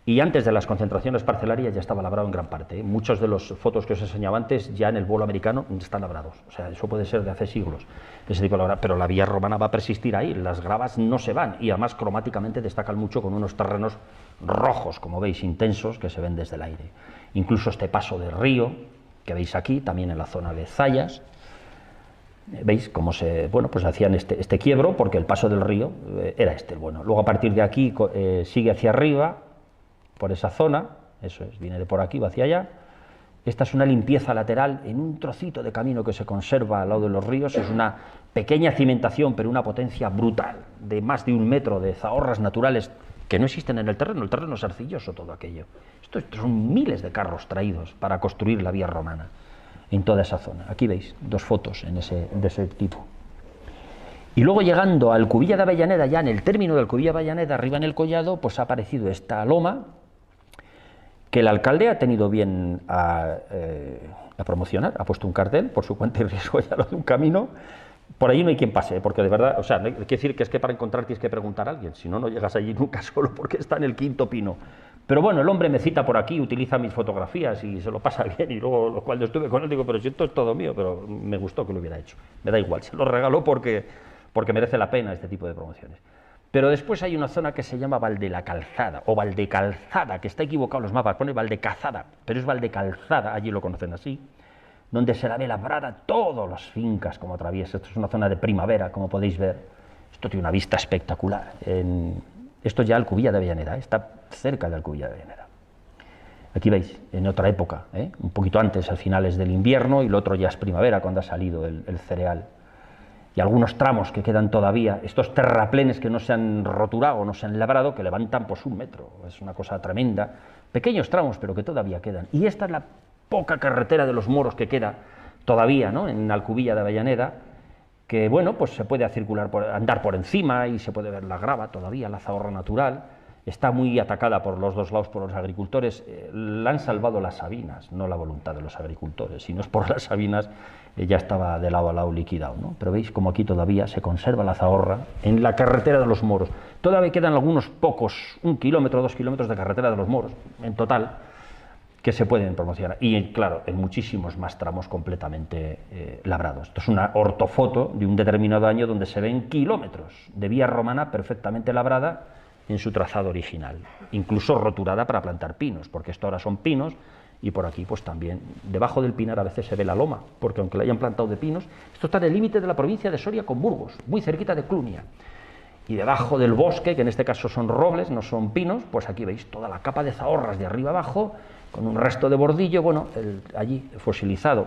y antes de las concentraciones parcelarias ya estaba labrado en gran parte. Muchos de los fotos que os enseñaba antes ya en el vuelo americano están labrados, o sea, eso puede ser de hace siglos, ese tipo de labra, pero la vía romana va a persistir ahí, las gravas no se van, y además cromáticamente destacan mucho con unos terrenos rojos, como veis, intensos, que se ven desde el aire. Incluso este paso del río, que veis aquí, también en la zona de Zayas, veis cómo se, bueno, pues hacían este quiebro, porque el paso del río era el bueno. Luego a partir de aquí sigue hacia arriba, por esa zona, eso es, viene de por aquí, va hacia allá. Esta es una limpieza lateral en un trocito de camino que se conserva al lado de los ríos, es una pequeña cimentación, pero una potencia brutal, de más de 1 metro de zahorras naturales que no existen en el terreno es arcilloso todo aquello. Estos son miles de carros traídos para construir la vía romana en toda esa zona. Aquí veis 2 fotos de ese tipo. Y luego llegando al Cubilla de Avellaneda, ya en el término del Cubilla de Avellaneda, arriba en el collado, pues ha aparecido esta loma que el alcalde ha tenido bien a promocionar, ha puesto un cartel, por su cuenta y riesgo ya lo de un camino. Por allí no hay quien pase, porque de verdad, o sea, hay que decir que es que para encontrar tienes que preguntar a alguien, si no, no llegas allí nunca solo porque está en el 5.º pino. Pero bueno, el hombre me cita por aquí, utiliza mis fotografías y se lo pasa bien, y luego cuando estuve con él digo, pero si esto es todo mío, pero me gustó que lo hubiera hecho, me da igual, se lo regaló porque merece la pena este tipo de promociones. Pero después hay una zona que se llama Valdecalzada, o Valdecalzada, que está equivocado en los mapas, pone Valdecazada, pero es Valdecalzada, allí lo conocen así, donde se la ve labrada todas las fincas como atraviesa. Esto es una zona de primavera, como podéis ver. Esto tiene una vista espectacular. Esto ya el Cubilla de Avellaneda, está cerca del Cubilla de Avellaneda. Aquí veis, en otra época, un poquito antes, al finales del invierno, y lo otro ya es primavera, cuando ha salido el cereal. Y algunos tramos que quedan todavía, estos terraplenes que no se han roturado, no se han labrado, que levantan pues 1 metro, es una cosa tremenda, pequeños tramos, pero que todavía quedan. Y esta es la poca carretera de los moros que queda todavía, ¿no?, en Alcubilla de Avellaneda, que bueno, pues se puede andar por encima y se puede ver la grava todavía, la zahorra natural. Está muy atacada por los 2 lados por los agricultores, la han salvado las sabinas, no la voluntad de los agricultores, si no es por las sabinas ya estaba de lado a lado liquidado, ¿no? Pero veis como aquí todavía se conserva la zahorra en la carretera de los moros. Todavía quedan algunos pocos, 1 kilómetro, 2 kilómetros de carretera de los moros, en total, que se pueden promocionar. Y claro, en muchísimos más tramos completamente labrados. Esto es una ortofoto de un determinado año donde se ven kilómetros de vía romana perfectamente labrada en su trazado original, incluso roturada para plantar pinos, porque esto ahora son pinos, y por aquí pues también, debajo del pinar a veces se ve la loma, porque aunque la hayan plantado de pinos, esto está en el límite de la provincia de Soria con Burgos, muy cerquita de Clunia, y debajo del bosque, que en este caso son robles, no son pinos, pues aquí veis toda la capa de zahorras de arriba abajo, con un resto de bordillo, bueno, allí fosilizado.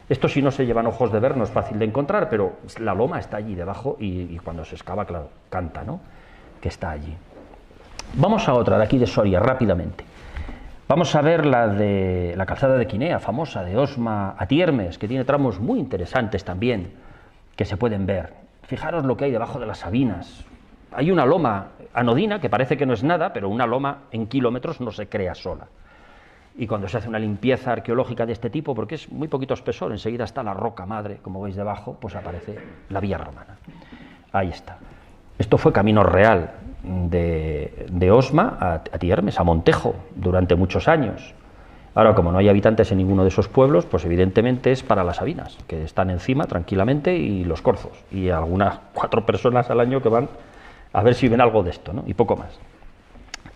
Esto si no se llevan ojos de ver no es fácil de encontrar, pero la loma está allí debajo y cuando se excava, claro, canta, ¿no?, que está allí. Vamos a otra de aquí de Soria, rápidamente. Vamos a ver la de la calzada de Quinea, famosa, de Osma a Tiermes, que tiene tramos muy interesantes también, que se pueden ver. Fijaros lo que hay debajo de las Sabinas. Hay una loma anodina, que parece que no es nada, pero una loma en kilómetros no se crea sola. Y cuando se hace una limpieza arqueológica de este tipo, porque es muy poquito espesor, enseguida está la roca madre, como veis debajo, pues aparece la vía romana. Ahí está. Esto fue camino real de Osma a Tiermes, a Montejo, durante muchos años. Ahora, como no hay habitantes en ninguno de esos pueblos, pues evidentemente es para las Sabinas, que están encima tranquilamente, y los corzos, y algunas 4 personas al año que van a ver si ven algo de esto, ¿no?, y poco más.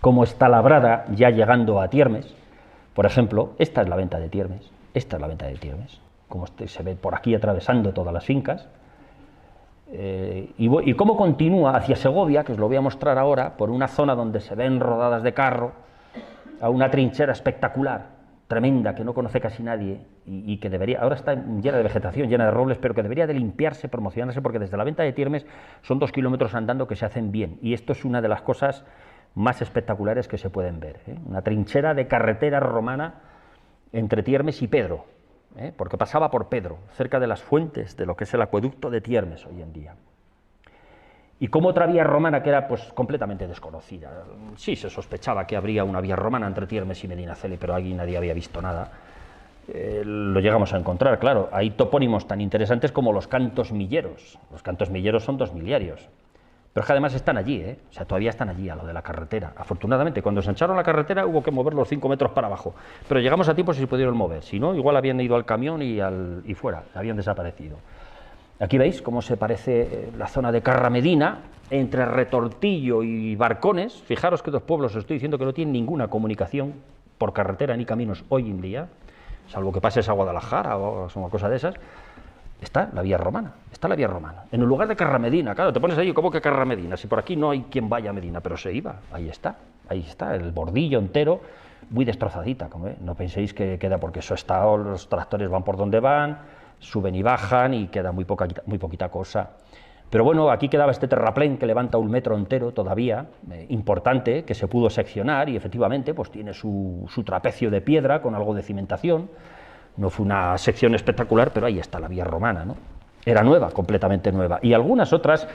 Como está labrada, ya llegando a Tiermes, por ejemplo, esta es la venta de Tiermes, esta es la venta de Tiermes, como se ve por aquí atravesando todas las fincas. Y cómo continúa hacia Segovia, que os lo voy a mostrar ahora, por una zona donde se ven rodadas de carro, a una trinchera espectacular, tremenda, que no conoce casi nadie, y que debería, ahora está llena de vegetación, llena de robles, pero que debería de limpiarse, promocionarse, porque desde la venta de Tiermes son 2 kilómetros andando que se hacen bien, y esto es una de las cosas más espectaculares que se pueden ver, una trinchera de carretera romana entre Tiermes y Pedro, porque pasaba por Pedro, cerca de las fuentes de lo que es el acueducto de Tiermes hoy en día. y como otra vía romana que era pues completamente desconocida. Sí, se sospechaba que habría una vía romana entre Tiermes y Medinaceli, pero allí nadie había visto nada. Lo llegamos a encontrar, claro. Hay topónimos tan interesantes como los cantos milleros. Los cantos milleros son 2 miliarios. Pero es que además están allí, o sea, todavía están allí, a lo de la carretera. Afortunadamente, cuando se ensancharon la carretera hubo que mover los 5 metros para abajo. Pero llegamos a tiempo si se pudieron mover. Si no, igual habían ido al camión y fuera, habían desaparecido. Aquí veis cómo se parece la zona de Carramedina, entre Retortillo y Barcones. Fijaros que 2 pueblos, os estoy diciendo que no tienen ninguna comunicación por carretera ni caminos hoy en día, salvo que pases a Guadalajara o una cosa de esas. Está la vía romana, en el lugar de Carramedina. Claro, te pones ahí, ¿cómo que Carramedina? Si por aquí no hay quien vaya a Medina, pero se iba, ahí está, el bordillo entero, muy destrozadita, no penséis que queda, porque eso está, los tractores van por donde van, suben y bajan y queda muy poquita cosa. Pero bueno, aquí quedaba este terraplén que levanta 1 metro entero todavía, importante, que se pudo seccionar y efectivamente pues tiene su trapecio de piedra con algo de cimentación. No fue una sección espectacular, pero ahí está la vía romana, ¿no? Era nueva, completamente nueva. Y algunas otras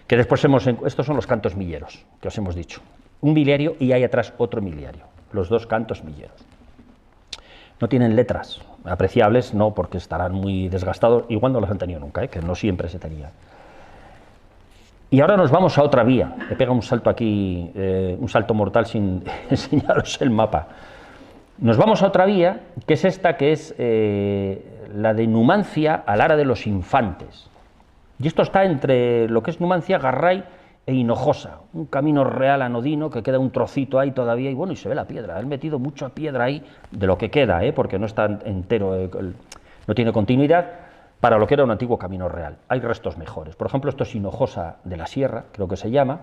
que después estos son los cantos milleros, que os hemos dicho. Un miliario y hay atrás otro miliario, los 2 cantos milleros. No tienen letras apreciables, no, porque estarán muy desgastados, igual no los han tenido nunca, que no siempre se tenía. Y ahora nos vamos a otra vía. Me pega un salto aquí, un salto mortal sin enseñaros el mapa. Nos vamos a otra vía, que es esta, que es la de Numancia a Lara de los Infantes. Y esto está entre lo que es Numancia, Garray e Hinojosa, un camino real anodino que queda un trocito ahí todavía, y bueno, y se ve la piedra. Han metido mucha piedra ahí, de lo que queda, porque no está entero, no tiene continuidad, para lo que era un antiguo camino real. Hay restos mejores. Por ejemplo, esto es Hinojosa de la Sierra, creo que se llama,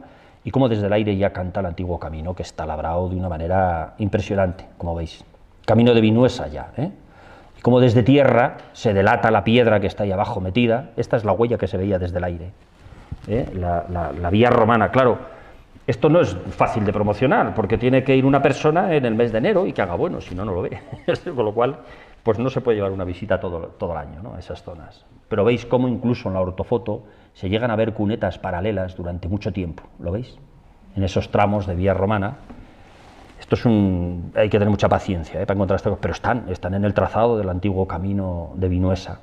y como desde el aire ya canta el antiguo camino, que está labrado de una manera impresionante, como veis. Camino de Vinuesa ya, y como desde tierra se delata la piedra que está ahí abajo metida. Esta es la huella que se veía desde el aire, la vía romana. Claro, esto no es fácil de promocionar, porque tiene que ir una persona en el mes de enero y que haga bueno, si no, no lo ve. Con lo cual, pues no se puede llevar una visita todo el año, ¿no?, a esas zonas. Pero veis cómo incluso en la ortofoto se llegan a ver cunetas paralelas durante mucho tiempo, ¿lo veis? En esos tramos de vía romana. Esto es hay que tener mucha paciencia para encontrar estas cosas, pero están en el trazado del antiguo camino de Vinuesa.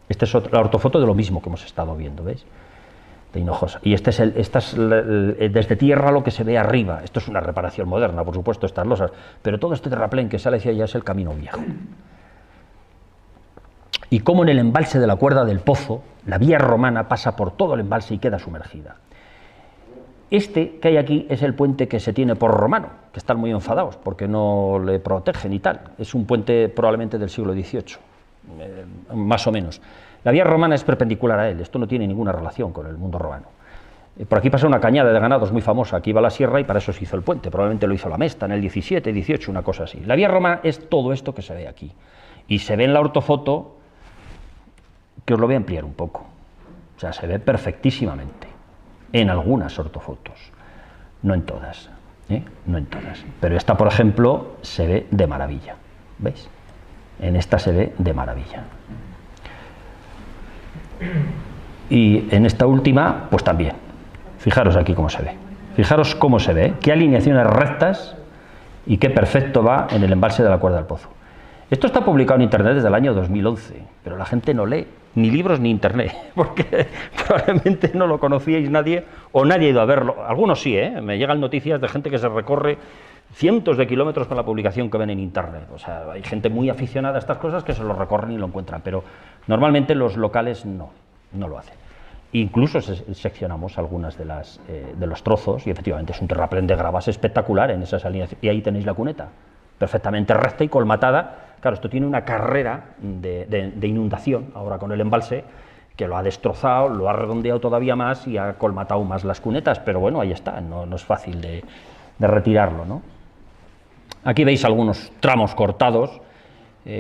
Esta es la ortofoto de lo mismo que hemos estado viendo, ¿veis?, de Hinojosa. Y esta es desde tierra lo que se ve arriba. Esto es una reparación moderna, por supuesto, estas losas, pero todo este terraplén que sale hacia allá es el camino viejo. Y como en el embalse de la Cuerda del Pozo, la vía romana pasa por todo el embalse y queda sumergida. Este que hay aquí es el puente que se tiene por romano, que están muy enfadados porque no le protegen y tal. Es un puente probablemente del siglo XVIII, más o menos. La vía romana es perpendicular a él, esto no tiene ninguna relación con el mundo romano. Por aquí pasa una cañada de ganados muy famosa, aquí va la sierra y para eso se hizo el puente, probablemente lo hizo la Mesta en el 17, 18, una cosa así. La vía romana es todo esto que se ve aquí, y se ve en la ortofoto, que os lo voy a ampliar un poco, o sea, se ve perfectísimamente, en algunas ortofotos, no en todas, no en todas, pero esta, por ejemplo, se ve de maravilla, ¿veis? En esta se ve de maravilla. Y en esta última, pues también. Fijaros aquí cómo se ve. Fijaros cómo se ve, qué alineaciones rectas y qué perfecto va en el embalse de la Cuerda del Pozo. Esto está publicado en internet desde el año 2011, pero la gente no lee ni libros ni internet, porque probablemente no lo conocíais nadie o nadie ha ido a verlo. Algunos sí, me llegan noticias de gente que se recorre cientos de kilómetros con la publicación que ven en internet. O sea, hay gente muy aficionada a estas cosas que se lo recorren y lo encuentran, pero normalmente los locales no lo hacen. Incluso seccionamos algunas de los trozos y efectivamente es un terraplén de gravas espectacular en esas alineaciones. Y ahí tenéis la cuneta, perfectamente recta y colmatada. Claro, esto tiene una carrera de inundación ahora con el embalse que lo ha destrozado, lo ha redondeado todavía más y ha colmatado más las cunetas, pero bueno, ahí está, no es fácil de retirarlo, ¿no? Aquí veis algunos tramos cortados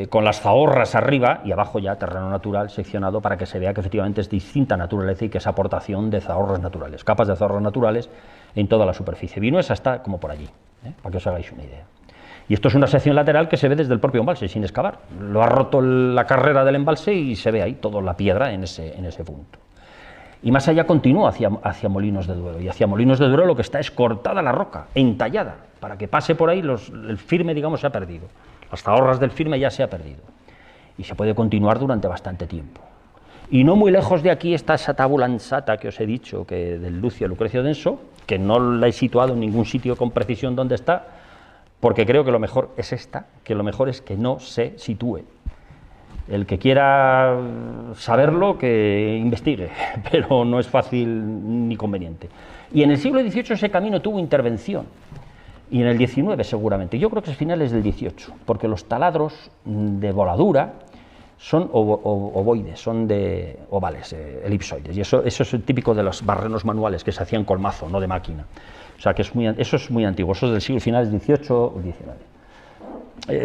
con las zahorras arriba y abajo ya terreno natural seccionado para que se vea que efectivamente es distinta naturaleza y que es aportación de zahorras naturales, capas de zahorras naturales en toda la superficie. Vinuesa está como por allí, para que os hagáis una idea. Y esto es una sección lateral que se ve desde el propio embalse, sin excavar. Lo ha roto la carrera del embalse y se ve ahí toda la piedra en ese punto. y más allá continúa hacia Molinos de Duero, y hacia Molinos de Duero lo que está es cortada la roca, entallada, para que pase por ahí, el firme, digamos, se ha perdido, las zahorras del firme ya se ha perdido, y se puede continuar durante bastante tiempo. Y no muy lejos de aquí está esa tabula ansata que os he dicho, que del Lucio Lucrecio Denso, que no la he situado en ningún sitio con precisión dónde está, porque creo que lo mejor es esta, que lo mejor es que no se sitúe. El que quiera saberlo, que investigue, pero no es fácil ni conveniente. Y en el siglo XVIII ese camino tuvo intervención, y en el XIX seguramente, yo creo que es finales del XVIII, porque los taladros de voladura son ovoides, son de ovales, elipsoides, y eso es el típico de los barrenos manuales que se hacían con mazo, no de máquina. O sea que eso es muy antiguo, eso es del siglo finales del XVIII o XIX.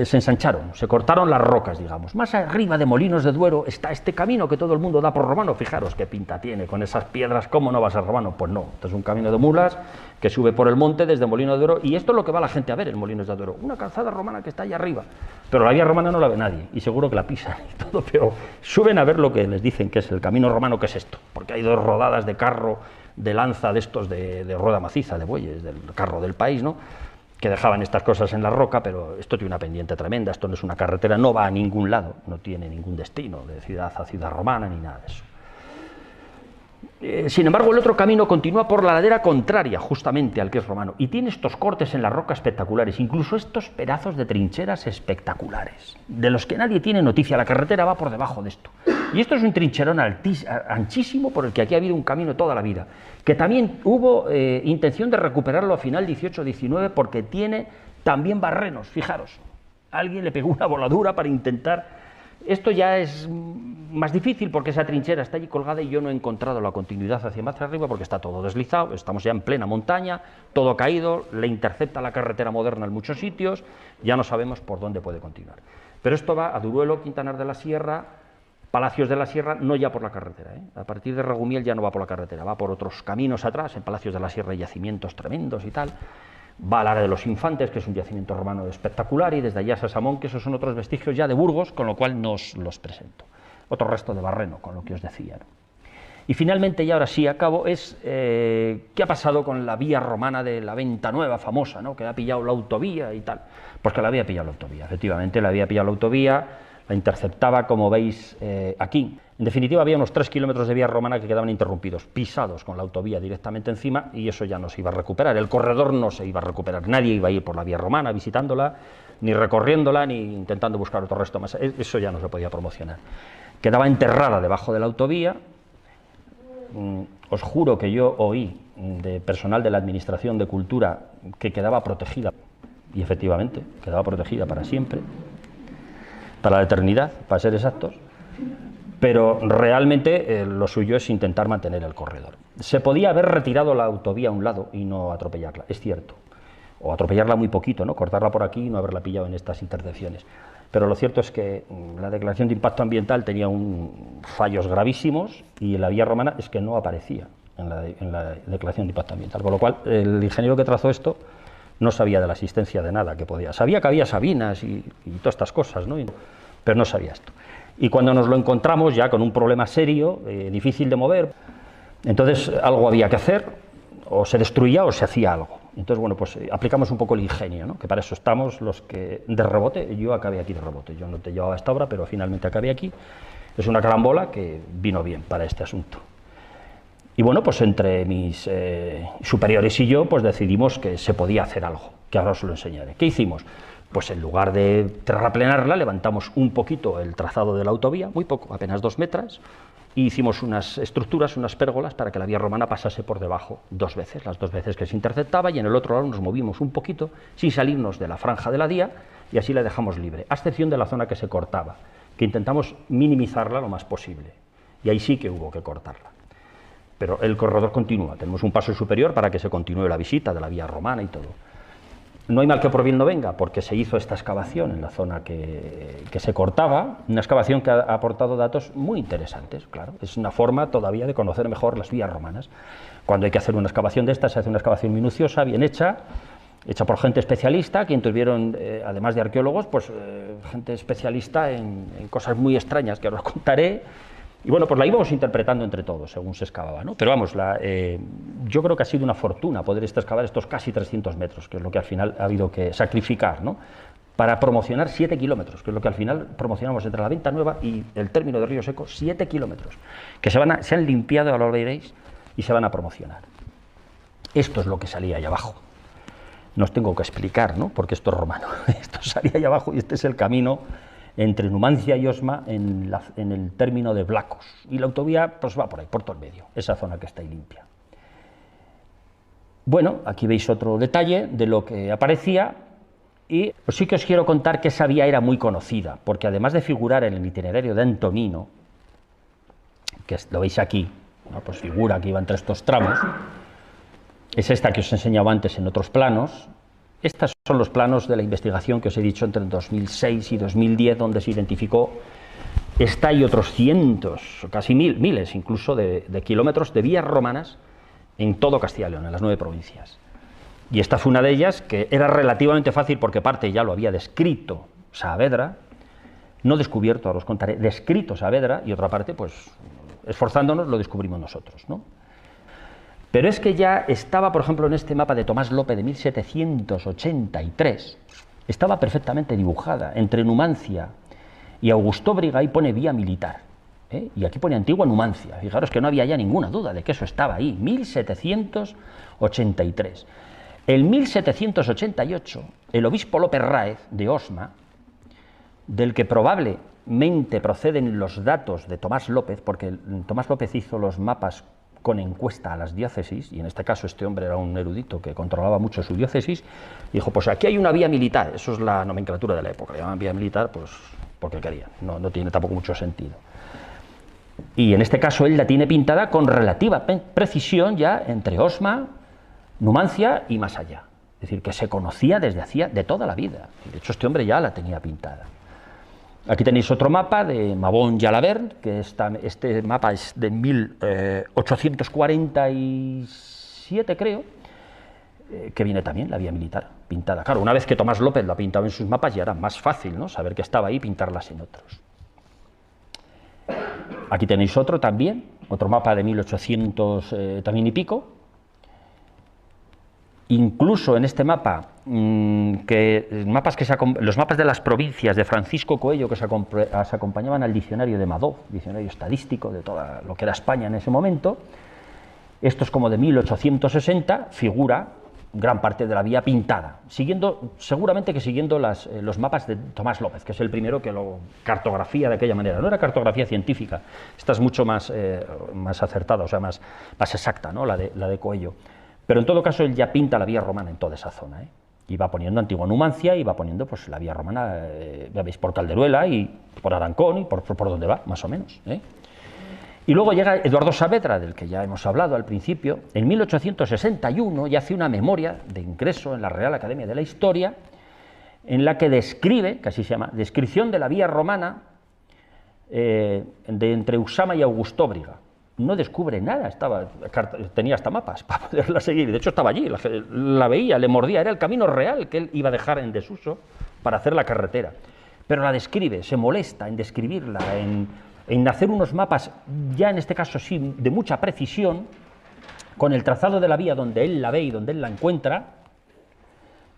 Se ensancharon, se cortaron las rocas, digamos. Más arriba de Molinos de Duero está este camino que todo el mundo da por romano. Fijaros qué pinta tiene, con esas piedras, ¿cómo no va a ser romano? Pues no, esto es un camino de mulas que sube por el monte desde Molinos de Duero, y esto es lo que va la gente a ver en Molinos de Duero, una calzada romana que está allá arriba, pero la vía romana no la ve nadie, y seguro que la pisan y todo, pero suben a ver lo que les dicen que es el camino romano, que es esto, porque hay dos rodadas de carro, de lanza, de estos de rueda maciza, de bueyes, del carro del país, ¿no?, que dejaban estas cosas en la roca, pero esto tiene una pendiente tremenda, esto no es una carretera, no va a ningún lado, no tiene ningún destino, de ciudad a ciudad romana, ni nada de eso. Sin embargo, el otro camino continúa por la ladera contraria, justamente al que es romano, y tiene estos cortes en la roca espectaculares, incluso estos pedazos de trincheras espectaculares, de los que nadie tiene noticia. La carretera va por debajo de esto. Y esto es un trincherón anchísimo por el que aquí ha habido un camino toda la vida, que también hubo intención de recuperarlo a final 18-19, porque tiene también barrenos, fijaros. Alguien le pegó una voladura para intentar... Esto ya es más difícil porque esa trinchera está allí colgada y yo no he encontrado la continuidad hacia más arriba porque está todo deslizado, estamos ya en plena montaña, todo caído, le intercepta la carretera moderna en muchos sitios, ya no sabemos por dónde puede continuar. Pero esto va a Duruelo, Quintanar de la Sierra, Palacios de la Sierra, no ya por la carretera, A partir de Regumiel ya no va por la carretera, va por otros caminos atrás, en Palacios de la Sierra hay yacimientos tremendos y tal. Va al área de los Infantes, que es un yacimiento romano espectacular, y desde allá a Sasamón, que esos son otros vestigios ya de Burgos, con lo cual nos los presento. Otro resto de barreno, con lo que os decía, ¿no? Y finalmente, y ahora sí acabo, es qué ha pasado con la vía romana de la Venta Nueva, famosa, ¿no?, que ha pillado la autovía y tal. Pues que la había pillado la autovía, efectivamente, la había pillado la autovía, la interceptaba, como veis aquí. En definitiva, había unos 3 kilómetros de vía romana que quedaban interrumpidos, pisados con la autovía directamente encima, y eso ya no se iba a recuperar. El corredor no se iba a recuperar, nadie iba a ir por la vía romana visitándola, ni recorriéndola, ni intentando buscar otro resto más. Eso ya no se podía promocionar. Quedaba enterrada debajo de la autovía. Os juro que yo oí de personal de la Administración de Cultura que quedaba protegida, y efectivamente, quedaba protegida para siempre, para la eternidad, para ser exactos. Pero realmente lo suyo es intentar mantener el corredor. Se podía haber retirado la autovía a un lado y no atropellarla, es cierto, o atropellarla muy poquito, ¿no?, cortarla por aquí y no haberla pillado en estas intersecciones. Pero lo cierto es que la declaración de impacto ambiental tenía fallos gravísimos y la vía romana es que no aparecía en la declaración de impacto ambiental, con lo cual el ingeniero que trazó esto no sabía de la existencia de nada que podía. Sabía que había sabinas y todas estas cosas, ¿no?, pero no sabía esto. Y cuando nos lo encontramos ya con un problema serio, difícil de mover, entonces algo había que hacer, o se destruía o se hacía algo. Entonces, bueno, pues aplicamos un poco el ingenio, ¿no?, que para eso estamos los que de rebote. Yo acabé aquí de rebote, yo no te llevaba esta obra, pero finalmente acabé aquí. Es una carambola que vino bien para este asunto. Y bueno, pues entre mis superiores y yo, pues decidimos que se podía hacer algo, que ahora os lo enseñaré. ¿Qué hicimos? Pues en lugar de terraplenarla, levantamos un poquito el trazado de la autovía, muy poco, apenas 2 metros, y hicimos unas estructuras, unas pérgolas, para que la vía romana pasase por debajo 2 veces, las 2 veces que se interceptaba, y en el otro lado nos movimos un poquito, sin salirnos de la franja de la vía, y así la dejamos libre, a excepción de la zona que se cortaba, que intentamos minimizarla lo más posible, y ahí sí que hubo que cortarla. Pero el corredor continúa, tenemos un paso superior para que se continúe la visita de la vía romana y todo. No hay mal que por bien no venga, porque se hizo esta excavación en la zona que se cortaba, una excavación que ha aportado datos muy interesantes, claro. Es una forma todavía de conocer mejor las vías romanas. Cuando hay que hacer una excavación de esta, se hace una excavación minuciosa, bien hecha por gente especialista, que tuvieron, además de arqueólogos, pues gente especialista en cosas muy extrañas que ahora os contaré, Y bueno, pues la íbamos interpretando entre todos, según se excavaba, ¿no? Pero vamos, yo creo que ha sido una fortuna poder excavar estos casi 300 metros, que es lo que al final ha habido que sacrificar, ¿no? Para promocionar 7 kilómetros, que es lo que al final promocionamos entre la Venta Nueva y el término de Río Seco, 7 kilómetros, que se han limpiado, ahora lo veréis, y se van a promocionar. Esto es lo que salía ahí abajo. No os tengo que explicar, ¿no? Porque esto es romano. Esto salía ahí abajo y este es el camino entre Numancia y Osma en el término de Blacos. Y la autovía pues va por ahí, por todo el medio, esa zona que está ahí limpia. Bueno, aquí veis otro detalle de lo que aparecía, y pues sí que os quiero contar que esa vía era muy conocida, porque además de figurar en el itinerario de Antonino, que lo veis aquí, ¿no? Pues figura que iba entre estos tramos, es esta que os he enseñado antes en otros planos. Estos son los planos de la investigación que os he dicho entre 2006 y 2010, donde se identificó esta y otros cientos, casi miles incluso, de kilómetros de vías romanas en todo Castilla y León, en las 9 provincias. Y esta fue una de ellas, que era relativamente fácil porque parte ya lo había descrito Saavedra, no descubierto, ahora os contaré, descrito Saavedra, y otra parte, pues esforzándonos, lo descubrimos nosotros, ¿no? Pero es que ya estaba, por ejemplo, en este mapa de Tomás López de 1783, estaba perfectamente dibujada entre Numancia y Augustóbriga, y pone vía militar, ¿eh? Y aquí pone antigua Numancia. Fijaros que no había ya ninguna duda de que eso estaba ahí, 1783. En 1788, el obispo López Ráez de Osma, del que probablemente proceden los datos de Tomás López, porque Tomás López hizo los mapas con encuesta a las diócesis, y en este caso este hombre era un erudito que controlaba mucho su diócesis, dijo, pues aquí hay una vía militar, eso es la nomenclatura de la época, le llamaban vía militar pues porque querían, no tiene tampoco mucho sentido. Y en este caso él la tiene pintada con relativa precisión ya entre Osma, Numancia y más allá, es decir, que se conocía desde hacía de toda la vida, de hecho este hombre ya la tenía pintada. Aquí tenéis otro mapa de Mabón y Alavern, que este mapa es de 1847, creo, que viene también la vía militar pintada. Claro, una vez que Tomás López lo ha pintado en sus mapas, ya era más fácil, ¿no?, saber que estaba ahí y pintarlas en otros. Aquí tenéis otro también, otro mapa de 1800 también y pico. Incluso en este mapa, los mapas de las provincias de Francisco Coello, que se acompañaban al diccionario de Madoz, diccionario estadístico de toda lo que era España en ese momento, esto es como de 1860, figura gran parte de la vía pintada, seguramente que siguiendo los mapas de Tomás López, que es el primero que lo cartografía de aquella manera. No era cartografía científica, esta es mucho más acertada, o sea, más exacta, ¿no?, la de Coello. Pero en todo caso él ya pinta la vía romana en toda esa zona, ¿eh? Y va poniendo antigua Numancia y va poniendo pues la vía romana, ya veis, por Calderuela y por Arancón y por donde va, más o menos, ¿eh? Y luego llega Eduardo Saavedra, del que ya hemos hablado al principio, en 1861, y hace una memoria de ingreso en la Real Academia de la Historia, en la que describe, que así se llama, descripción de la vía romana entre Usama y Augustóbriga. No descubre nada, tenía hasta mapas para poderla seguir, de hecho estaba allí, la veía, le mordía, era el camino real que él iba a dejar en desuso para hacer la carretera, pero la describe, se molesta en describirla, en hacer unos mapas, ya en este caso sí, de mucha precisión, con el trazado de la vía donde él la ve y donde él la encuentra,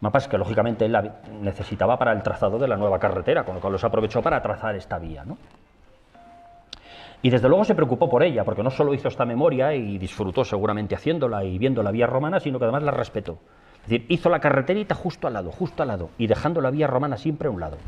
mapas que lógicamente él necesitaba para el trazado de la nueva carretera, con lo cual los aprovechó para trazar esta vía, ¿no? Y desde luego se preocupó por ella, porque no solo hizo esta memoria y disfrutó seguramente haciéndola y viendo la vía romana, sino que además la respetó. Es decir, hizo la carreterita justo al lado, y dejando la vía romana siempre a un lado.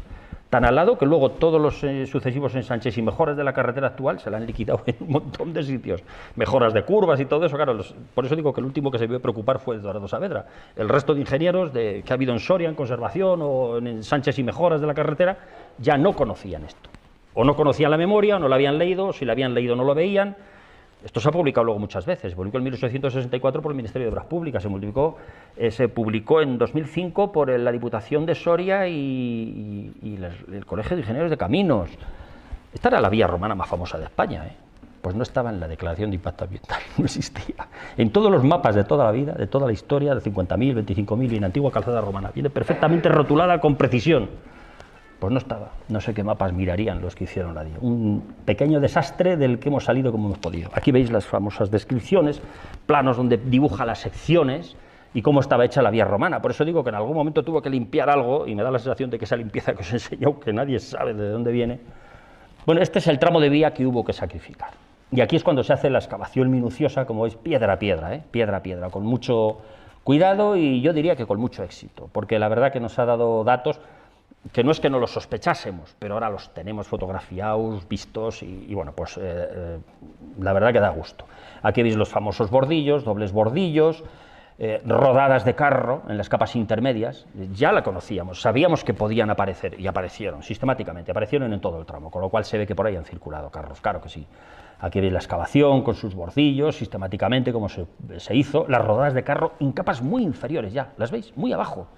Tan al lado que luego todos los sucesivos ensanches y mejoras de la carretera actual se la han liquidado en un montón de sitios. Mejoras de curvas y todo eso, claro, por eso digo que el último que se vio preocupar fue Eduardo Saavedra. El resto de ingenieros que ha habido en Soria, en conservación o en ensanches y mejoras de la carretera, ya no conocían esto. O no conocían la memoria, o no la habían leído, o si la habían leído no lo veían. Esto se ha publicado luego muchas veces, se publicó en 1864 por el Ministerio de Obras Públicas, se publicó en 2005 por la Diputación de Soria y el Colegio de Ingenieros de Caminos. Esta era la vía romana más famosa de España, ¿eh? Pues no estaba en la Declaración de Impacto Ambiental, no existía. En todos los mapas de toda la vida, de toda la historia, de 50.000, 25.000 y en antigua calzada romana, viene perfectamente rotulada con precisión. Pues no estaba. No sé qué mapas mirarían los que hicieron la DIA. Un pequeño desastre del que hemos salido como hemos podido. Aquí veis las famosas descripciones, planos donde dibuja las secciones y cómo estaba hecha la vía romana. Por eso digo que en algún momento tuvo que limpiar algo, y me da la sensación de que esa limpieza que os enseñó, que nadie sabe de dónde viene. Bueno, este es el tramo de vía que hubo que sacrificar. Y aquí es cuando se hace la excavación minuciosa, como veis, piedra a piedra, piedra a piedra, con mucho cuidado y yo diría que con mucho éxito, porque la verdad que nos ha dado datos que no es que no los sospechásemos, pero ahora los tenemos fotografiados, vistos y bueno, pues la verdad que da gusto. Aquí veis los famosos bordillos, dobles bordillos, rodadas de carro en las capas intermedias, ya la conocíamos, sabíamos que podían aparecer y aparecieron sistemáticamente, aparecieron en todo el tramo, con lo cual se ve que por ahí han circulado carros, claro que sí. Aquí veis la excavación con sus bordillos, sistemáticamente como se hizo, las rodadas de carro en capas muy inferiores ya, ¿las veis? Muy abajo.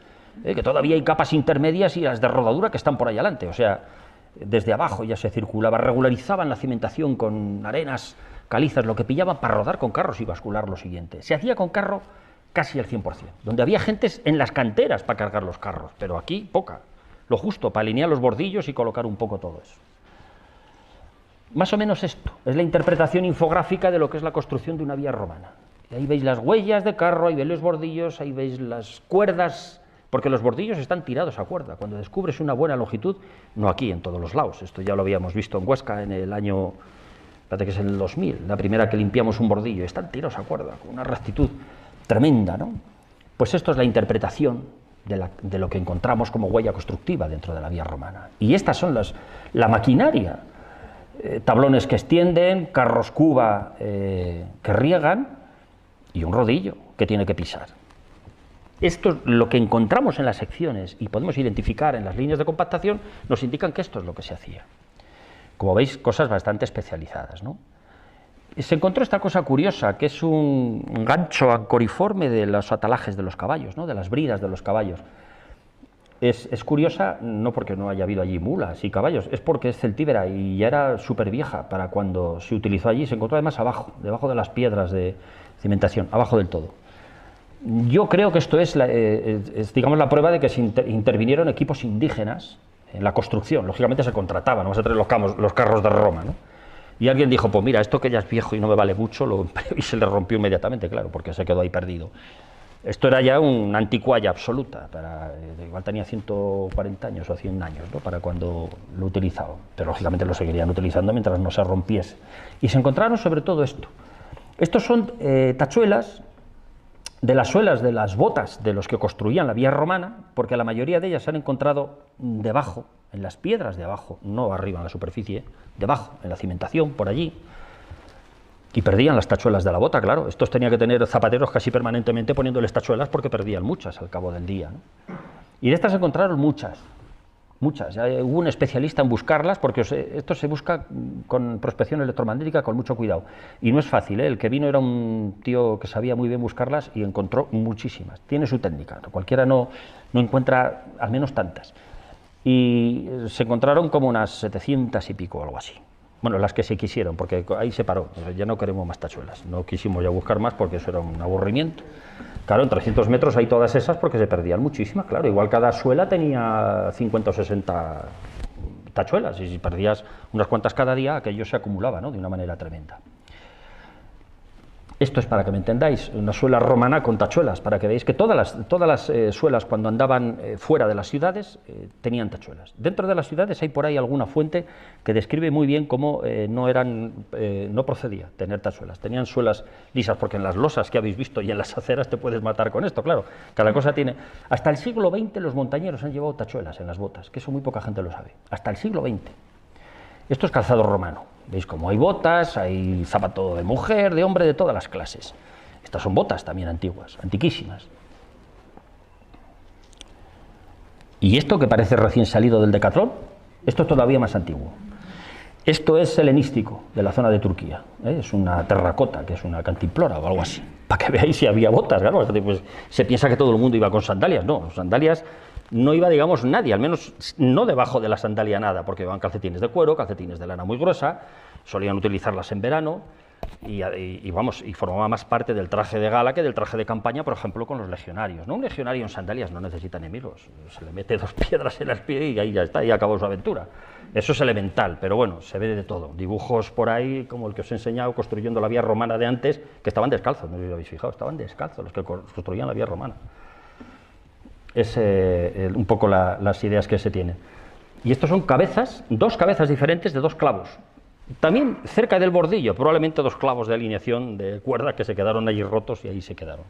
Que todavía hay capas intermedias y las de rodadura que están por ahí adelante, o sea, desde abajo ya se circulaba, regularizaban la cimentación con arenas, calizas, lo que pillaban para rodar con carros y bascular lo siguiente. Se hacía con carro casi al 100%, donde había gentes en las canteras para cargar los carros, pero aquí poca, lo justo para alinear los bordillos y colocar un poco todo eso. Más o menos esto es la interpretación infográfica de lo que es la construcción de una vía romana. Y ahí veis las huellas de carro, ahí veis los bordillos, ahí veis las cuerdas, porque los bordillos están tirados a cuerda. Cuando descubres una buena longitud, no aquí, en todos los lados, esto ya lo habíamos visto en Huesca en el año, parece que es en el 2000, la primera que limpiamos un bordillo, están tirados a cuerda, con una rectitud tremenda, ¿no? Pues esto es la interpretación de lo que encontramos como huella constructiva dentro de la vía romana. Y estas son la maquinaria, tablones que extienden, carros cuba que riegan y un rodillo que tiene que pisar. Esto es lo que encontramos en las secciones y podemos identificar en las líneas de compactación, nos indican que esto es lo que se hacía. Como veis, cosas bastante especializadas, ¿no? Se encontró esta cosa curiosa, que es un gancho ancoriforme de los atalajes de los caballos, ¿no? De las bridas de los caballos. Es curiosa, no porque no haya habido allí mulas y caballos, es porque es celtíbera y ya era súper vieja para cuando se utilizó allí. Se encontró además abajo, debajo de las piedras de cimentación, abajo del todo. Yo creo que esto es digamos, la prueba de que se intervinieron equipos indígenas en la construcción. Lógicamente se contrataban, vamos a traer los carros de Roma, ¿no? Y alguien dijo, pues mira, esto que ya es viejo y no me vale mucho, y se le rompió inmediatamente, claro, porque se quedó ahí perdido. Esto era ya una anticualla absoluta, igual tenía 140 años o 100 años, ¿no? Para cuando lo utilizaban, pero lógicamente lo seguirían utilizando mientras no se rompiese. Y se encontraron sobre todo esto. Estos son tachuelas de las suelas de las botas de los que construían la vía romana, porque la mayoría de ellas se han encontrado debajo, en las piedras de abajo, no arriba en la superficie, debajo, en la cimentación, por allí, y perdían las tachuelas de la bota, claro. Estos tenían que tener zapateros casi permanentemente poniéndoles tachuelas porque perdían muchas al cabo del día, ¿no? Y de estas se encontraron muchas. Ya hubo un especialista en buscarlas, porque esto se busca con prospección electromagnética con mucho cuidado. Y no es fácil, ¿eh? El que vino era un tío que sabía muy bien buscarlas y encontró muchísimas. Tiene su técnica, cualquiera no encuentra al menos tantas. Y se encontraron como unas 700 y pico, algo así. Bueno, las que se quisieron, porque ahí se paró, ya no queremos más tachuelas, no quisimos ya buscar más porque eso era un aburrimiento. Claro, en 300 metros hay todas esas porque se perdían muchísimas, claro, igual cada suela tenía 50 o 60 tachuelas, y si perdías unas cuantas cada día, aquello se acumulaba, ¿no? De una manera tremenda. Esto es para que me entendáis, una suela romana con tachuelas, para que veáis que todas las suelas cuando andaban fuera de las ciudades tenían tachuelas. Dentro de las ciudades hay por ahí alguna fuente que describe muy bien cómo no procedía tener tachuelas. Tenían suelas lisas, porque en las losas que habéis visto y en las aceras te puedes matar con esto, claro. Cada cosa tiene... Hasta el siglo XX los montañeros han llevado tachuelas en las botas, que eso muy poca gente lo sabe. Hasta el siglo XX. Esto es calzado romano. Veis cómo hay botas, hay zapato de mujer, de hombre, de todas las clases. Estas son botas también antiguas, antiquísimas. Y esto que parece recién salido del Decatlón, esto es todavía más antiguo. Esto es helenístico, de la zona de Turquía. Es una terracota, que es una cantimplora o algo así. Para que veáis si había botas, claro. Pues se piensa que todo el mundo iba con sandalias. No, sandalias no iba, digamos, nadie, al menos no debajo de la sandalia nada, porque iban calcetines de cuero, calcetines de lana muy gruesa, solían utilizarlas en verano, y formaba más parte del traje de gala que del traje de campaña, por ejemplo, con los legionarios, ¿no? Un legionario en sandalias no necesita enemigos, se le mete 2 piedras en las pies y ahí ya está, y acabó su aventura. Eso es elemental, pero bueno, se ve de todo. Dibujos por ahí, como el que os he enseñado, construyendo la vía romana de antes, que estaban descalzos, no sé si lo habéis fijado, estaban descalzos los que construían la vía romana. Es un poco las ideas que se tienen. Y estos son cabezas, 2 cabezas diferentes de 2 clavos. También cerca del bordillo, probablemente 2 clavos de alineación de cuerda que se quedaron allí rotos y ahí se quedaron.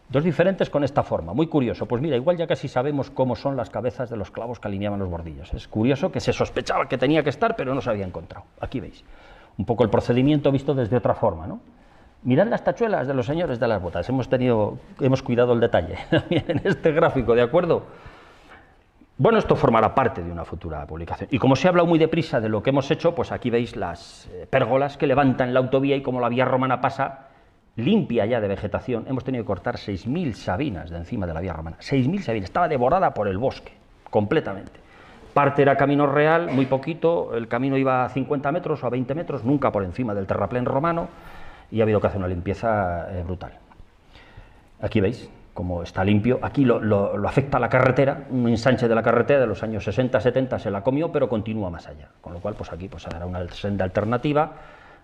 2 diferentes con esta forma, muy curioso. Pues mira, igual ya casi sabemos cómo son las cabezas de los clavos que alineaban los bordillos. Es curioso que se sospechaba que tenía que estar, pero no se había encontrado. Aquí veis, un poco el procedimiento visto desde otra forma, ¿no? Mirad las tachuelas de los señores de las botas, hemos cuidado el detalle en este gráfico, ¿de acuerdo? Bueno, esto formará parte de una futura publicación. Y como se ha hablado muy deprisa de lo que hemos hecho, pues aquí veis las pérgolas que levantan la autovía y como la vía romana pasa limpia ya de vegetación. Hemos tenido que cortar 6.000 sabinas de encima de la vía romana. 6.000 sabinas, estaba devorada por el bosque, completamente. Parte era camino real, muy poquito, el camino iba a 50 metros o a 20 metros, nunca por encima del terraplén romano, y ha habido que hacer una limpieza brutal. Aquí veis como está limpio, aquí lo afecta la carretera, un ensanche de la carretera de los años 60-70 se la comió, pero continúa más allá, con lo cual pues aquí pues hará una senda alternativa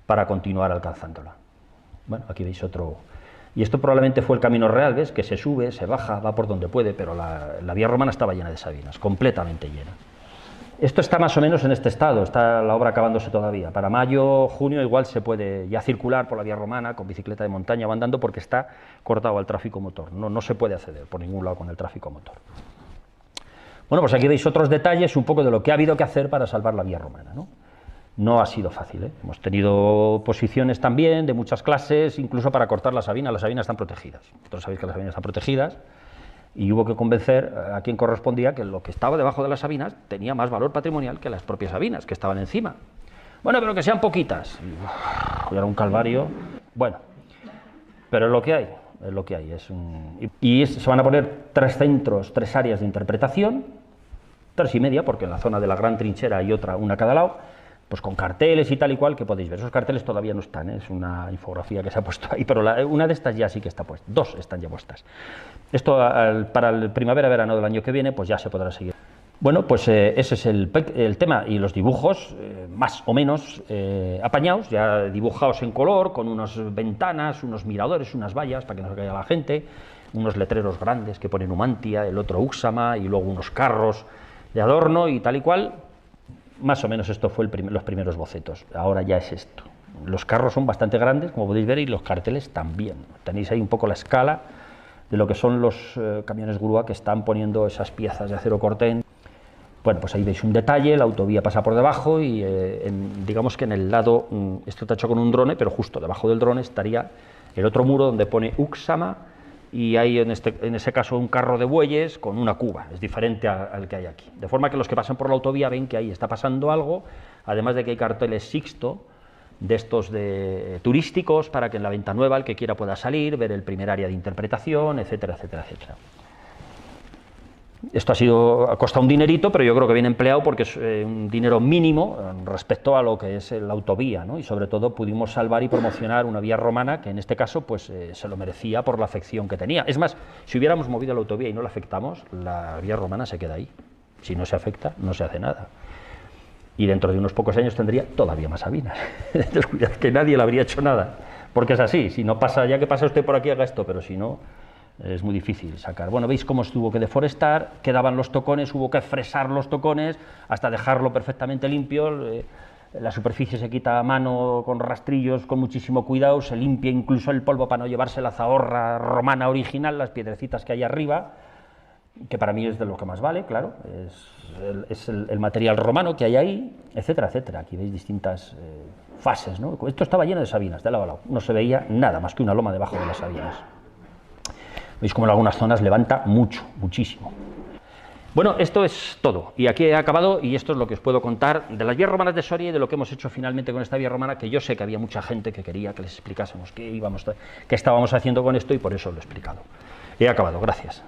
para continuar alcanzándola. Bueno, aquí veis otro, y esto probablemente fue el camino real, ¿ves? Que se sube, se baja, va por donde puede, pero la vía romana estaba llena de sabinas, completamente llena. Esto está más o menos en este estado, está la obra acabándose todavía. Para mayo, junio igual se puede ya circular por la vía romana con bicicleta de montaña o andando porque está cortado al tráfico motor, no se puede acceder por ningún lado con el tráfico motor. Bueno, pues aquí veis otros detalles un poco de lo que ha habido que hacer para salvar la vía romana, ¿no? No ha sido fácil, ¿eh? Hemos tenido posiciones también de muchas clases, incluso para cortar las sabinas están protegidas. Vosotros sabéis que las sabinas están protegidas, y hubo que convencer a quien correspondía que lo que estaba debajo de las sabinas tenía más valor patrimonial que las propias sabinas que estaban encima. Bueno, pero que sean poquitas. Era un calvario. Bueno, pero es lo que hay, es lo que hay. Se van a poner 3 centros, 3 áreas de interpretación, 3 y media, porque en la zona de la gran trinchera hay otra, una a cada lado, pues con carteles y tal y cual que podéis ver. Esos carteles todavía no están, ¿eh? Es una infografía que se ha puesto ahí, pero una de estas ya sí que está puesta, 2 están ya puestas. Esto para el primavera-verano del año que viene, pues ya se podrá seguir. Bueno, pues ese es el tema, y los dibujos, más o menos apañados, ya dibujados en color, con unas ventanas, unos miradores, unas vallas para que no se caiga la gente, unos letreros grandes que ponen Numantia, el otro Uxama, y luego unos carros de adorno y tal y cual. Más o menos esto fue los primeros bocetos, ahora ya es esto. Los carros son bastante grandes, como podéis ver, y los carteles también. Tenéis ahí un poco la escala de lo que son los camiones grúa que están poniendo esas piezas de acero corten. Bueno, pues ahí veis un detalle, la autovía pasa por debajo y digamos que en el lado, esto está hecho con un drone, pero justo debajo del drone estaría el otro muro donde pone Uxama, y hay en ese caso un carro de bueyes con una cuba, es diferente al que hay aquí. De forma que los que pasan por la autovía ven que ahí está pasando algo, además de que hay carteles Sixto, de estos turísticos, para que en la venta nueva el que quiera pueda salir, ver el primer área de interpretación, etcétera, etcétera, etcétera. Esto ha costado un dinerito, pero yo creo que bien empleado porque es un dinero mínimo respecto a lo que es la autovía, ¿no? Y sobre todo pudimos salvar y promocionar una vía romana que en este caso pues se lo merecía por la afección que tenía. Es más, si hubiéramos movido la autovía y no la afectamos, la vía romana se queda ahí. Si no se afecta, no se hace nada. Y dentro de unos pocos años tendría todavía más sabinas. Entonces, cuidado, que nadie le habría hecho nada, porque es así, si no pasa, ya que pasa usted por aquí, haga esto, pero si no, es muy difícil sacar. Bueno, veis cómo se tuvo que deforestar, quedaban los tocones, hubo que fresar los tocones hasta dejarlo perfectamente limpio, la superficie se quita a mano con rastrillos, con muchísimo cuidado, se limpia incluso el polvo para no llevarse la zahorra romana original, las piedrecitas que hay arriba, que para mí es de lo que más vale, claro, es el material romano que hay ahí, etcétera, etcétera. Aquí veis distintas fases, ¿no? Esto estaba lleno de sabinas, de lado a lado, no se veía nada más que una loma debajo de las sabinas. Veis como en algunas zonas levanta mucho, muchísimo. Bueno, esto es todo, y aquí he acabado, y esto es lo que os puedo contar de las vías romanas de Soria y de lo que hemos hecho finalmente con esta vía romana, que yo sé que había mucha gente que quería que les explicásemos qué estábamos haciendo con esto, y por eso lo he explicado. He acabado, gracias.